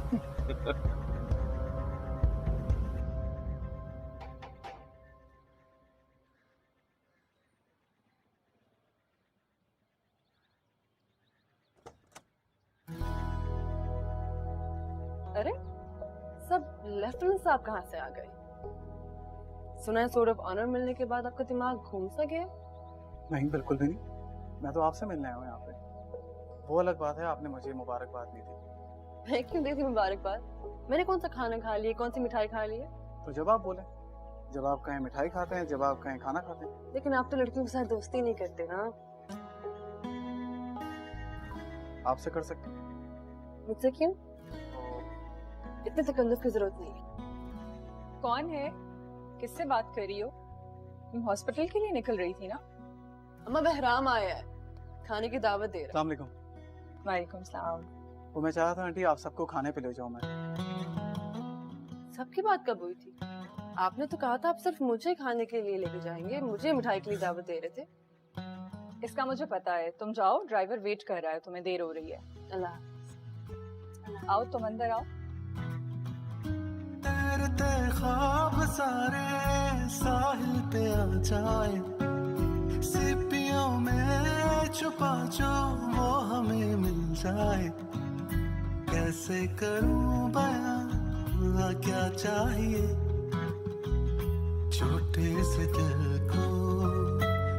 अरे सब लेफ्टिनेंट साहब कहाँ से आ गए? सुना है सोर्ड ऑफ ऑनर मिलने के बाद आपका दिमाग घूम सा गया? नहीं, बिल्कुल भी नहीं। मैं तो आपसे मिलने आया हूँ यहाँ पे। वो अलग बात है, आपने मुझे मुबारकबाद दी थी। मैं क्यों दी थी मुबारकबाद? मैंने कौन सा खाना खा लिया, कौन सी मिठाई खा ली है? तो जब आप बोले, जब आप कहें मिठाई खाते हैं, जब आप कहें खाना खाते हैं। लेकिन आप तो लड़कियों के साथ दोस्ती नहीं करते ना। आपसे कर सकते हैं। मुझसे क्यों? इतने तकल्लुफ की जरूरत नहीं। कौन है? किससे बात कर रही हो? तुम हॉस्पिटल के लिए निकल रही थी ना? अम्मा बहराम आया है, खाने की दावत दे रहा है। अस्सलाम वालेकुम। वालेकुम सलाम। वो मैं चाहता था आंटी आप सबको खाने पे ले जाऊं मैं। सबकी बात कब हुई थी? आपने तो कहा था आप सिर्फ मुझे खाने के लिए लेके जाएंगे, मुझे मिठाई के लिए दावत दे रहे थे। इसका मुझे पता है, तुम जाओ, ड्राइवर वेट कर रहा है, तुम्हें देर हो रही है। अल्लाह। आओ तुम अंदर आओ। तैरते ख्वाब सारे साहिल पे आ जाए, सीपियों में छुपा जो वो हमें मिल जाए। कैसे करूं बयां क्या चाहिए छोटे से दिल को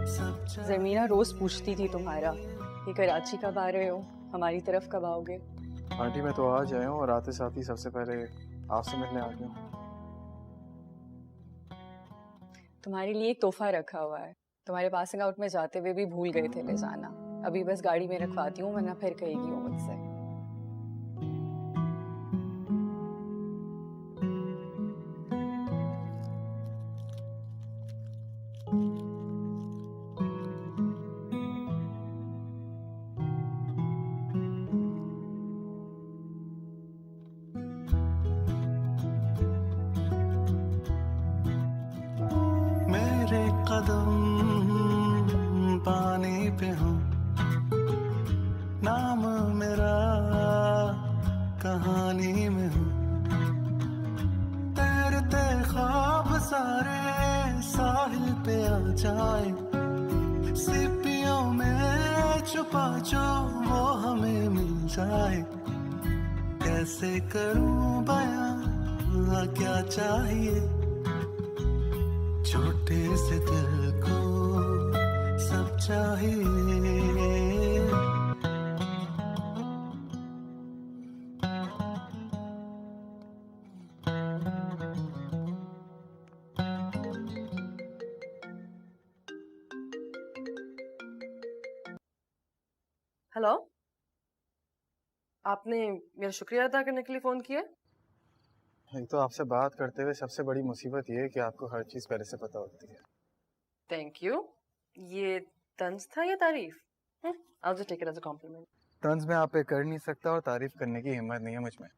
सब चाहिए। ज़मीना रोज पूछती थी तुम्हारा कि कराची कब आ रहे हो, हमारी तरफ कब आओगे। आंटी मैं तो आज आया हूँ और आते साथ ही सबसे पहले आपसे मिलने आ गया हूँ। तुम्हारे लिए एक तोहफा रखा हुआ है, तुम्हारे पासिंग आउट में जाते हुए भी भूल गए थे ले जाना। अभी बस गाड़ी में रखवाती हूँ, वरना फिर कहेगी वो मुझसे। मेरे कदम पानी पे हो, जाए, सीपियों में छुपा जो वो हमें मिल जाए। कैसे करूं बयां क्या चाहिए, छोटे से दिल को सब चाहिए। हेलो, आपने मेरा शुक्रिया अदा करने के लिए फोन किया? एक तो आपसे बात करते हुए सबसे बड़ी मुसीबत ये है कि आपको हर चीज पहले से पता होती है। Thank you. ये तंज था या तारीफ? I'll just take it as a compliment. तंज में आप पे कर नहीं सकता और तारीफ करने की हिम्मत नहीं है मुझ में।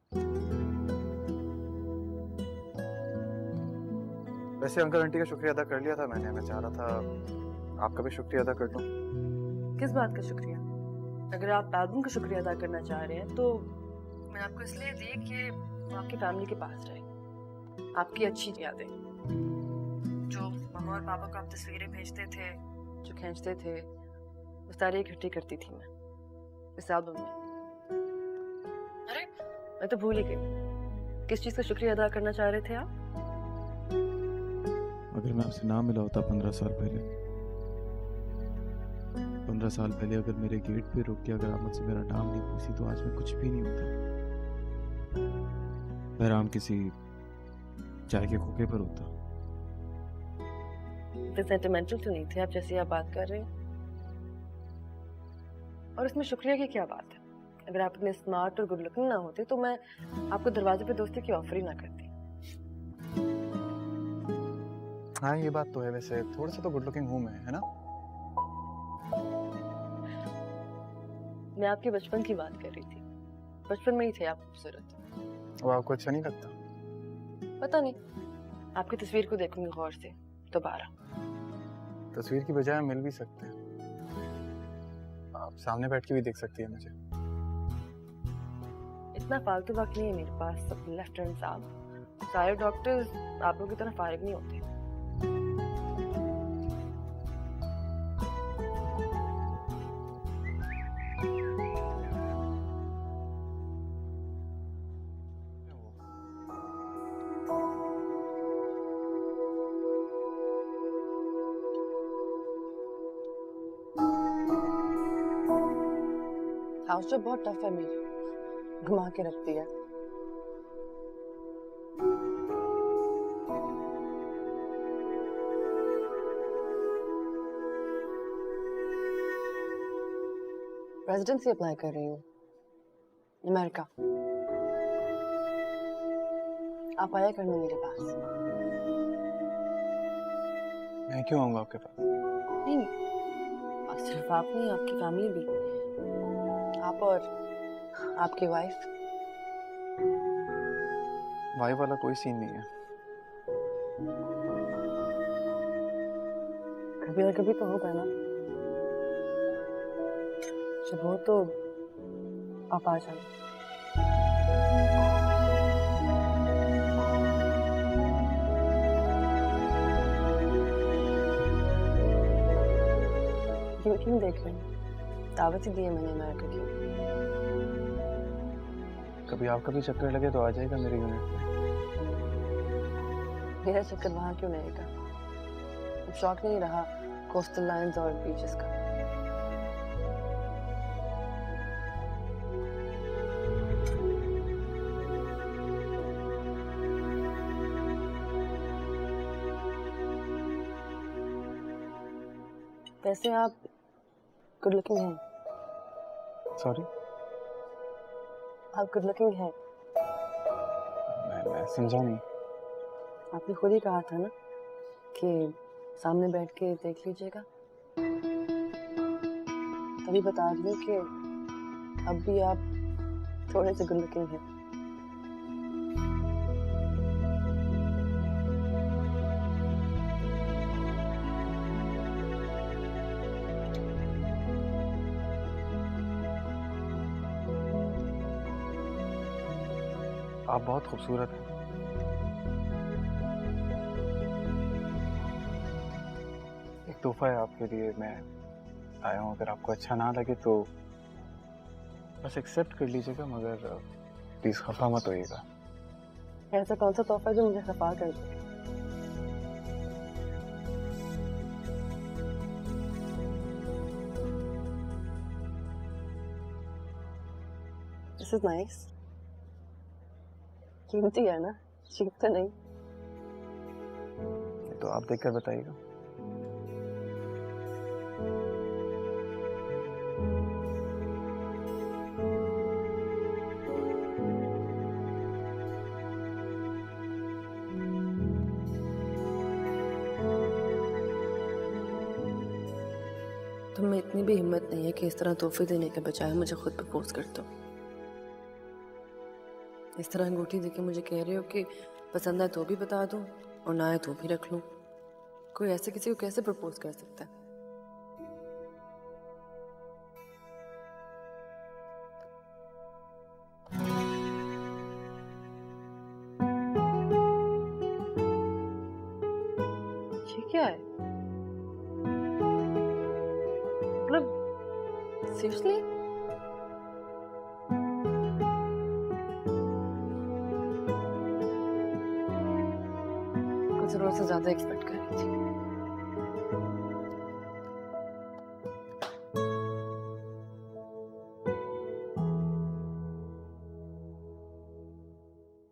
वैसे अंकल आंटी का शुक्रिया अदा कर लिया था मैंने। मैं चाह रहा था आपका भी शुक्रिया अदा कर दूं। किस बात का शुक्रिया? अगर आप एल्बम का शुक्रिया अदा करना चाह रहे हैं तो मैंने आपको इसलिए दी कि वो आपकी फैमिली के पास रहे। आपकी अच्छी यादें, जो मम्मा और पापा को आप तस्वीरें भेजते थे, जो खींचते थे, वो सारी इकट्ठी करती थी मैं इस एल्बम में। अरे मैं तो भूल ही गई। किस चीज़ का शुक्रिया अदा करना चाह रहे थे आप? अगर मैं आपसे ना मिला होता 15 साल पहले, 15 साल पहले अगर मेरे गेट पे रुक के अगर आप मुझसे मेरा नाम नहीं पूछती तो आज मैं कुछ भी नहीं होता। बहराम किसी चाय के खोखे पर होता। तो सेंटिमेंटल तो नहीं थे आप जैसे आप बात कर रहे हैं। और इसमें शुक्रिया की क्या बात है? अगर आप इतने स्मार्ट और गुड लुकिंग ना होते तो मैं आपको दरवाजे पे दोस्ती की ऑफर ही ना करती। हाँ ये बात तो है। वैसे थोड़ा सा तो गुड लुकिंग हूँ मैं, है ना? मैं आपके बचपन की बात कर रही थी। बचपन में ही थे आप खूबसूरत। वो आपको अच्छा नहीं लगता? पता नहीं, आपकी तस्वीर को देखूंगी गौर से दोबारा। तस्वीर की बजाय मिल भी सकते हैं। आप सामने बैठ के भी देख सकती है मुझे। इतना फालतू वक्त नहीं है मेरे पास। सब लेफ्ट हैंड साहब, सारे डॉक्टर्स आप लोगों की तरह फारिग नहीं होते। हाउस जो बहुत टफ है मेरी, घुमा के रखती है। रेजिडेंसी अप्लाई कर रही हूँ अमेरिका। आप आया करना मेरे पास। मैं क्यों आऊंगा आपके पास? नहीं, सिर्फ आप नहीं, आपकी फैमिली भी। आप और आपकी वाइफ। वाइफ वाला कोई सीन नहीं है। कभी ना कभी तो होगा ना। जब हो तो आप आ जाना। क्यों देख रहे हैं? दावत ही दी है मैंने अमेरिका की। कभी आपका भी चक्कर लगे तो आ जाएगा मेरे यूनिट में। मेरा चक्कर वहाँ क्यों लगेगा? अब शौक नहीं रहा कोस्टल लाइन्स और बीचेस का। वैसे आप गुड लुकिंग हैं। सॉरी? आप गुड लुकिंग हैं। मैं समझा नहीं। आपने खुद ही कहा था ना कि सामने बैठ के देख लीजिएगा। तभी बता रही हूँ कि अब भी आप थोड़े से गुड लुकिंग हैं। आप बहुत खूबसूरत हैं। तोहफा है आपके लिए, मैं आया हूँ। अगर आपको अच्छा ना लगे तो बस एक्सेप्ट कर लीजिएगा, मगर प्लीज खफा मत होइएगा। ऐसा कौन सा तोहफा जो मुझे खफा कर दे? This is nice. कीमती है ना, चीप तो नहीं। तो आप देखकर बताइएगा। तुम में इतनी भी हिम्मत नहीं है कि इस तरह तोहफे देने के बजाय मुझे खुद प्रपोज कर दो। इस तरह अंगूठी देके मुझे कह रहे हो कि पसंद है तो भी बता दो और ना है तो भी रख लो। कोई ऐसे किसी को कैसे प्रपोज कर सकता है? ये क्या है? मतलब सीरियसली? जरूरत से ज्यादा एक्सपेक्ट कर रही थी।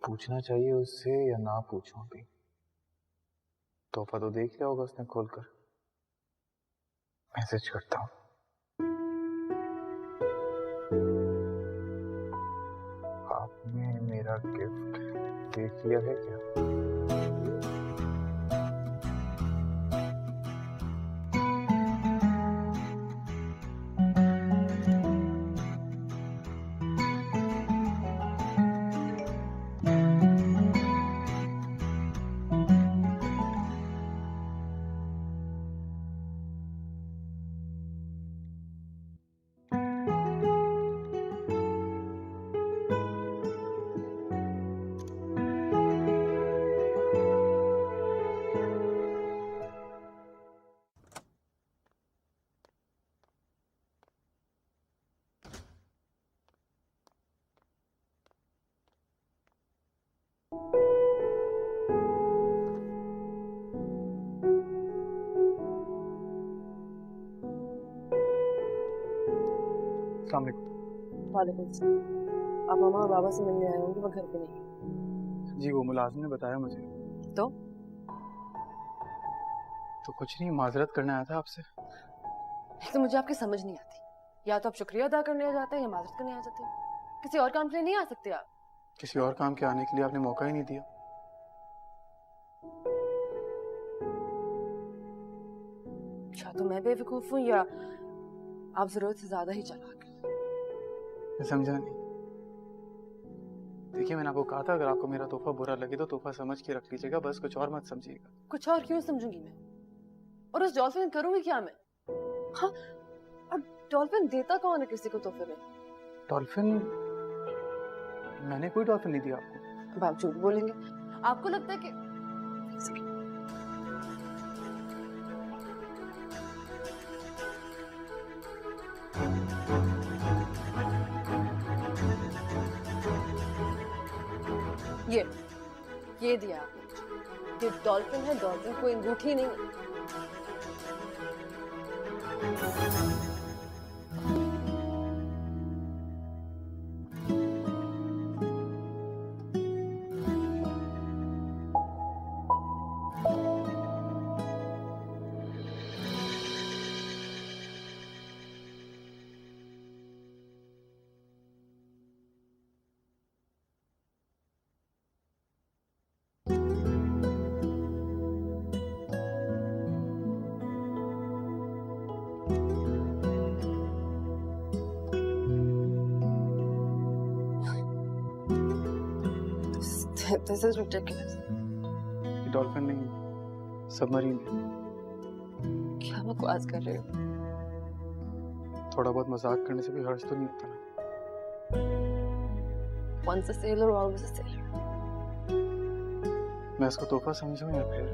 पूछना चाहिए उससे या ना पूछूं अभी? तोहफा तो देख लिया होगा उसने खोलकर। मैसेज करता हूँ। आपने मेरा गिफ्ट देख लिया है क्या? वालेकुम सलाम। आप मामा और बाबा से मिलने आए होंगे, वो घर पे नहीं। जी वो मुलाजिम ने बताया मुझे। तो कुछ नहीं, माजरत करने आया था आपसे। तो मुझे आपकी समझ नहीं आती। या तो आप शुक्रिया अदा करने आ जाते हैं या माजरत करने आ जाते हैं। किसी और काम के लिए नहीं आ सकते आप? किसी और काम के आने के लिए आपने मौका ही नहीं दिया। अच्छा तो मैं बेवकूफ हूँ या आप जरूरत से ज्यादा ही चालाक? मैं समझा नहीं। देखिए मैंने आपको कहा था अगर आपको मेरा तोहफा बुरा लगे तो तोहफा समझ के रख लीजिएगा, बस कुछ और मत समझिएगा। कुछ और क्यों समझूंगी मैं? और उस डॉल्फिन करूंगी क्या मैं? हाँ, और डॉल्फिन देता कौन है किसी को तोहफे में? डॉल्फिन? मैंने कोई डॉल्फिन नहीं दिया आपको। अब आप झूठ बोलेंगे। आपको लगता है कि ये दिया आपने। ये डॉल्फिन है, डॉल्फिन कोई अंगूठी नहीं है। This is ridiculous. ये डॉल्फिन नहीं, सबमरीन है। क्या बकवास कर रहे हो? थोड़ा बहुत मजाक करने से भी हर्ष तो नहीं होता ना। Once a sailor, always a sailor. मैं इसको तोहफा समझूं या फिर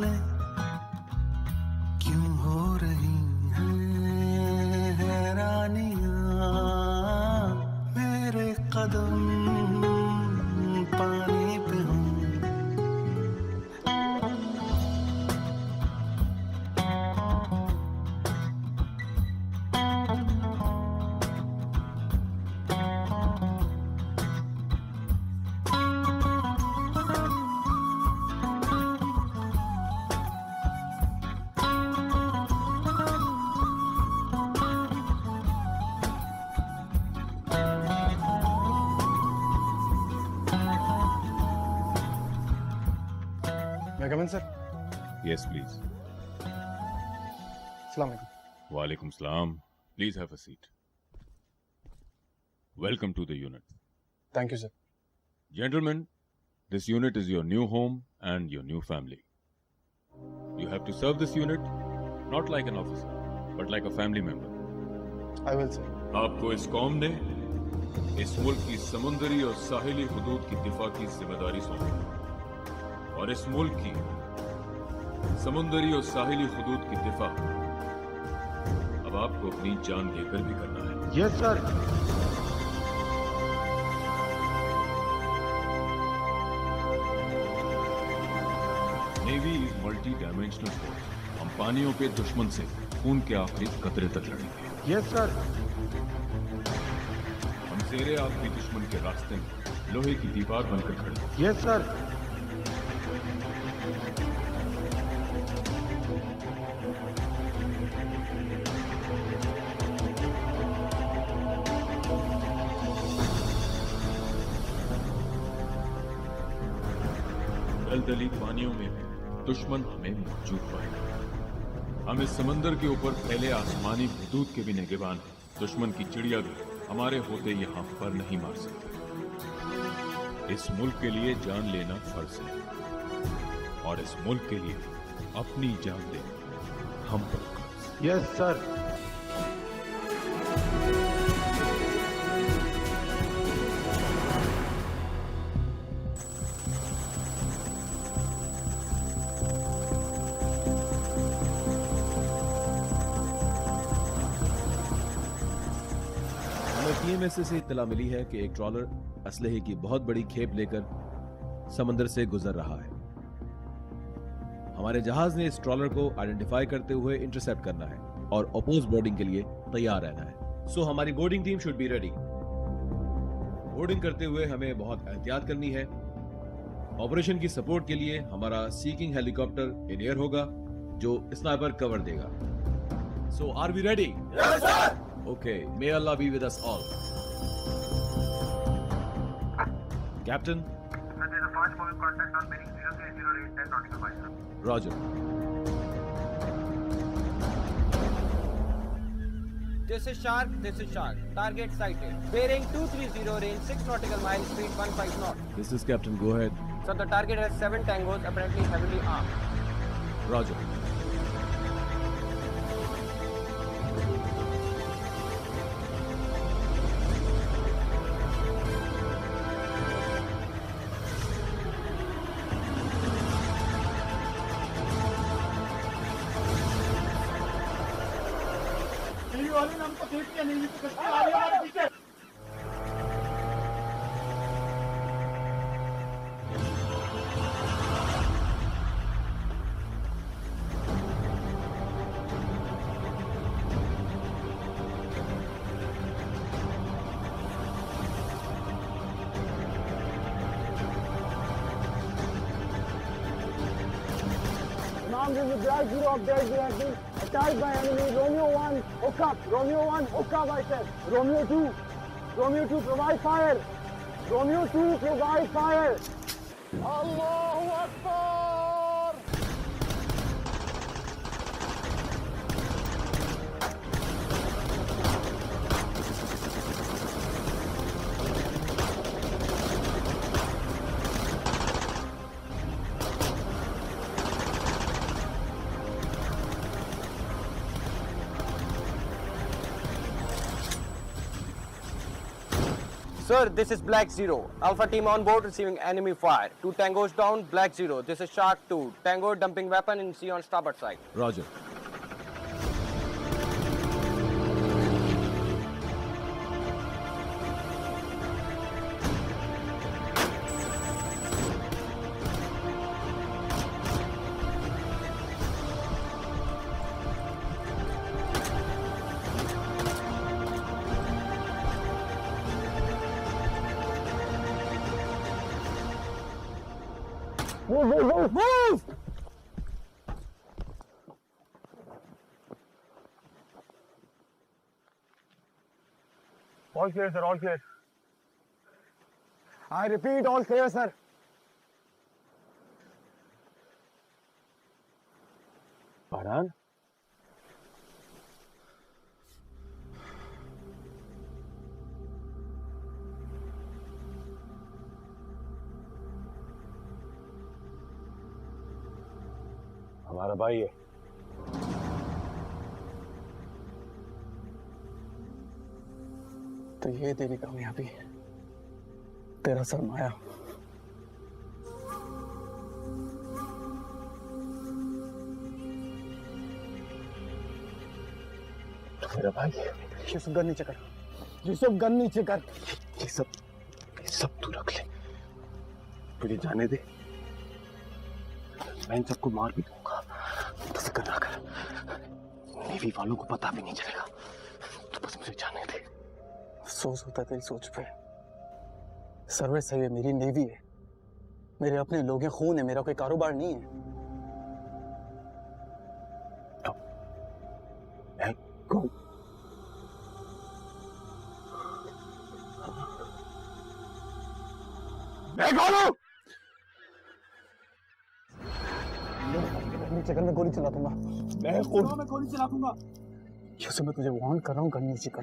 चालें क्यों हो रही हैं हैरानियां, मेरे कदम पानी पे हूँ। मैं कमन सर। Yes, please. अस्सलाम वालेकुम। Walaikum salam. Please have a seat. Welcome to the unit. Thank you sir. Gentlemen, this unit is your new home and your new family. You have to serve this unit not like an officer, but like a family member. I will, sir. आपको इस कौम ने इस मुल्क की समुद्री और साहिली हुदूद की दिफा की जिम्मेदारी सौंपी और इस मुल्क की समुद्री और साहिली हुदूद की दिफा अब आपको अपनी जान देकर भी करना है। Yes sir. Navy is multi dimensional force. हम पानियों पे दुश्मन से खून के आखिरी कतरे तक लड़ेंगे। Yes sir. हम जेरे आखिरी दुश्मन के रास्ते में लोहे की दीवार बनकर खड़े हैं। Yes sir. दलदली पानियों में भी दुश्मन हमें मौजूद पाएगा। हम इस समंदर के ऊपर फैले आसमानी हुदूद के भी निगहबान हैं। दुश्मन की चिड़िया भी हमारे होते यहाँ पर नहीं मार सकते। इस मुल्क के लिए जान लेना फर्ज है और इस मुल्क के लिए अपनी जान देना हम पर कर्ज। Yes sir. टीएमएसए से इत्तला मिली है कि एक ट्रॉलर असलहे की बहुत बड़ी खेप लेकर समंदर से गुजर रहा है। हमारे जहाज ने इस ट्रॉलर को आइडेंटिफाई करते हुए इंटरसेप्ट करना है और अपोज बोर्डिंग के लिए तैयार रहना है। सो हमारी boarding team should be ready. Boarding करते हुए हमें बहुत एहतियात करनी है। ऑपरेशन की सपोर्ट के लिए हमारा सीकिंग हेलीकॉप्टर इन एयर होगा जो स्नाइपर कवर देगा। So are we ready? Yes sir. Okay, may Allah be with us all. Captain? Sir, there is a fast moving contact on bearing 030 10 nautical miles, sir. Roger. This is Shark, this is Shark. Target sighted. Bearing 230, range 6 nautical miles, speed 15 knots. This is Captain, go ahead. Sir, the target has 7 tangos, apparently heavily armed. Roger. वाले ने हमको देख के नहीं तो कश्ती आ रही है हमारे पीछे। Command is the Bride 0 update. We have been attacked by enemy. Romeo 1, hook up. Romeo 1, hook up, I said. Romeo 2. Romeo 2, provide fire. Romeo 2, provide fire. Allahu Akbar. Sir, this is Black Zero. Alpha team on board receiving enemy fire. 2 tangos down, Black Zero. This is Shark 2. Tango dumping weapon in sea on starboard side. Roger. Move, move, move, move! All clear, sir, all clear. I repeat, all clear, sir. Farhan हमारा भाई है। तो ये तेरी कामयाबी, तेरा सरमाया। मेरा भाई यूसुफ गन नीचे कर, यूसुफ गन नीचे कर। ये सब तू रख ले, मुझे जाने दे। मैं इन सबको मार भी दूंगा, तो फिक्र ना कर। नेवी वालों को पता भी नहीं चलेगा, तो बस मुझे जाने दे। अफसोस होता है तेरी सोच पे। सर्विस है ये, मेरी नेवी है, मेरे अपने लोग हैं, खून है, मेरा कोई कारोबार नहीं है। मैं कौन? मैं कौन हूं? नीचे कर, मैं गोली चला दूंगा। मैं गोली चला दूंगा। यूसुफ, मैं तुझे वार्न कर रहा हूँ, गन नीचे कर।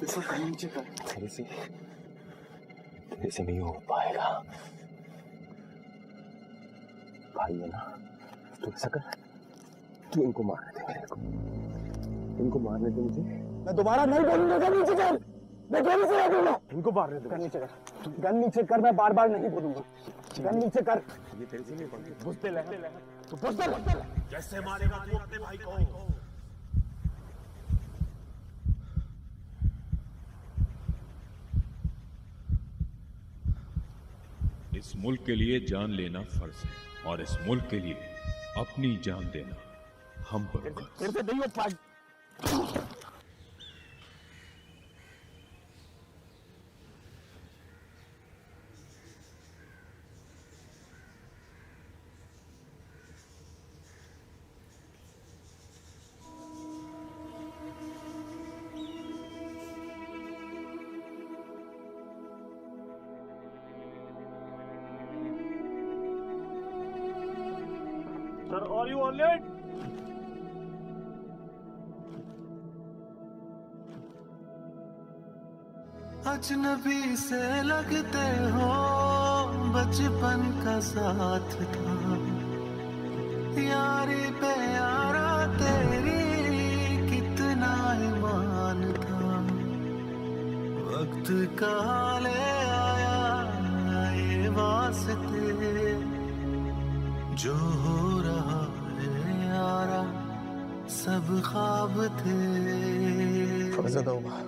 गन नीचे कर। तेरे से नहीं हो पाएगा। भाई है ना, तू ऐसा कर, तू इनको मारने दे मेरे को, इनको मारने दे मुझे। मैं दोबारा नहीं बोलूंगा, गन नीचे कर। मैं गोली चला दूंगा। इनको मारने दे। गन नीचे कर, गन नीचे कर, मैं बार बार नहीं बोलूंगा। गन नीचे कर। ये तेरे से नहीं बनती। बुझते तू बुझते। कैसे मारेगा तू अपने भाई को? इस मुल्क के लिए जान लेना फर्ज है और इस मुल्क के लिए अपनी जान देना हम पर कर्ज। तेरे से नहीं हो पाएगा। Sir, are you on it? अजनबी से लगते हो, बचपन का साथ था, यारी पे यारा तेरी कितना ईमान था। वक्त का ले आया ये वास्ते, जो हो रहा है यारा सब ख्वाब थे। फर्जद होगा।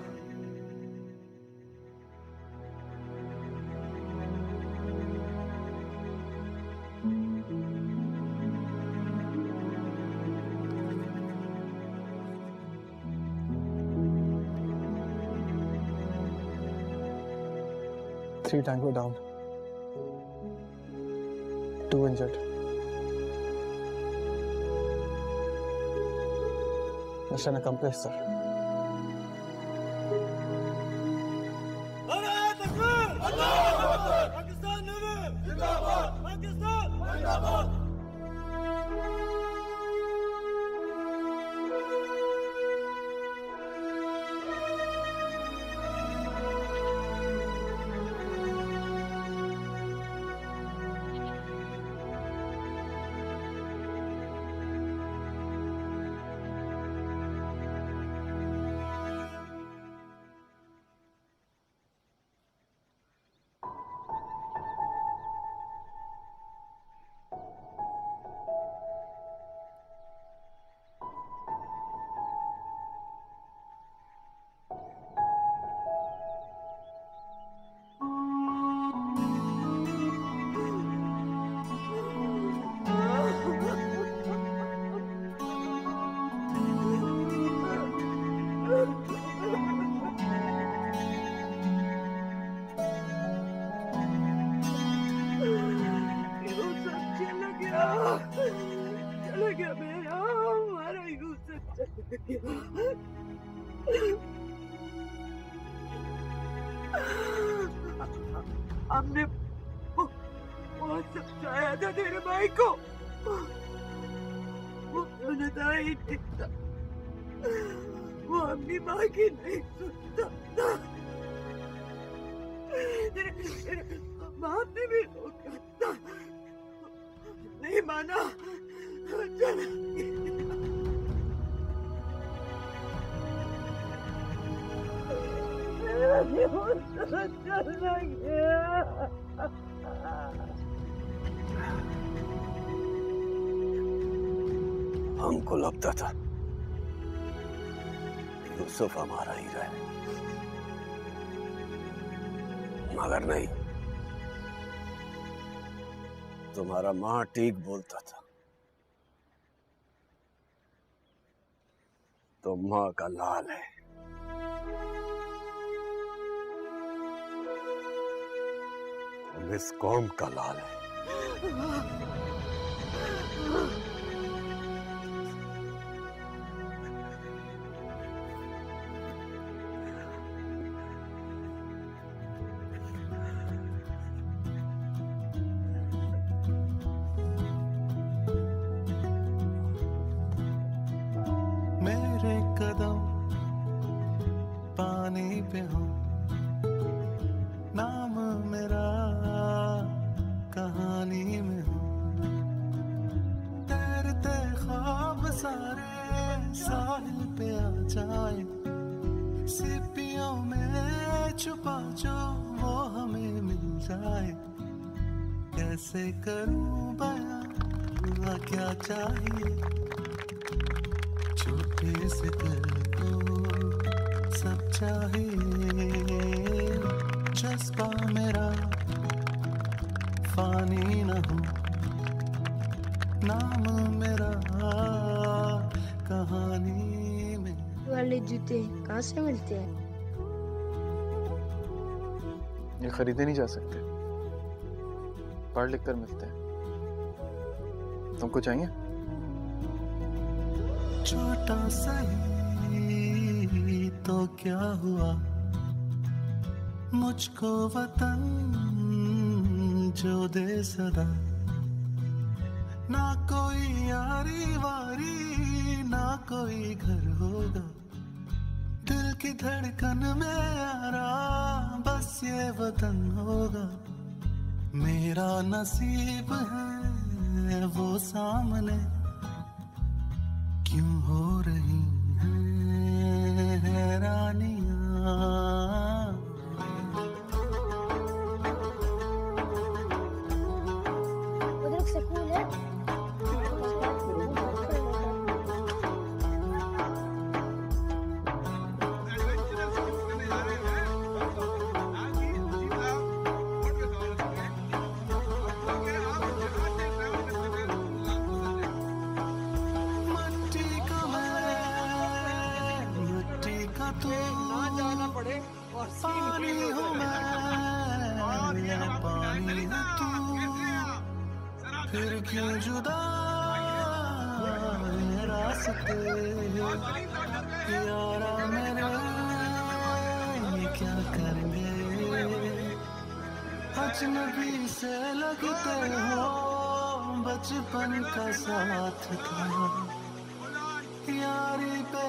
Three tango down, 2 injured. Mission accomplished, sir. हमने बहुत समझाया था तेरे भाई को, वो सुनता ही नहीं था, वो अपनी माँ की नहीं सुनता था। तेरे बाप ने भी रोका था, नहीं माना, चला चला गया। हमको लगता था यूसुफ हमारा ही रहे, मगर नहीं, तुम्हारा माँ ठीक बोलता था। तो माँ का लाल है। तुम इस कौम का लाल है। मेरे कदम पानी पे हो, नाम मेरा कहानी में हो, तैरते ख्वाब सारे साहिल पे आ जाए, सीपियों में छुपा जो वो हमें मिल जाए, कैसे करूं बयां हुआ क्या चाहिए, छोटे से दिल को सब चाहिए, जज्बा मेरा फानी न हो, नाम मेरा कहानी में। वाले जूते कहाँ से मिलते हैं? ये खरीदे नहीं जा सकते, पढ़ लिख कर मिलते हैं। तुमको चाहिए? छोटा सही तो क्या हुआ, मुझको वतन जो दे सदा, ना कोई यारी वारी ना कोई घर होगा, दिल की धड़कन में यारा बस ये वतन होगा, मेरा नसीब है वो सामने, क्यों हो रही हैं हैरानियां, उधर से फूल है। पानी हूँ मैं, पानी है तू, फिर क्यों जुदा ये रास्ते, यारा मेरे ये क्या करेंगे, अजनबी से लगते हो, बचपन का साथ था, यारी पे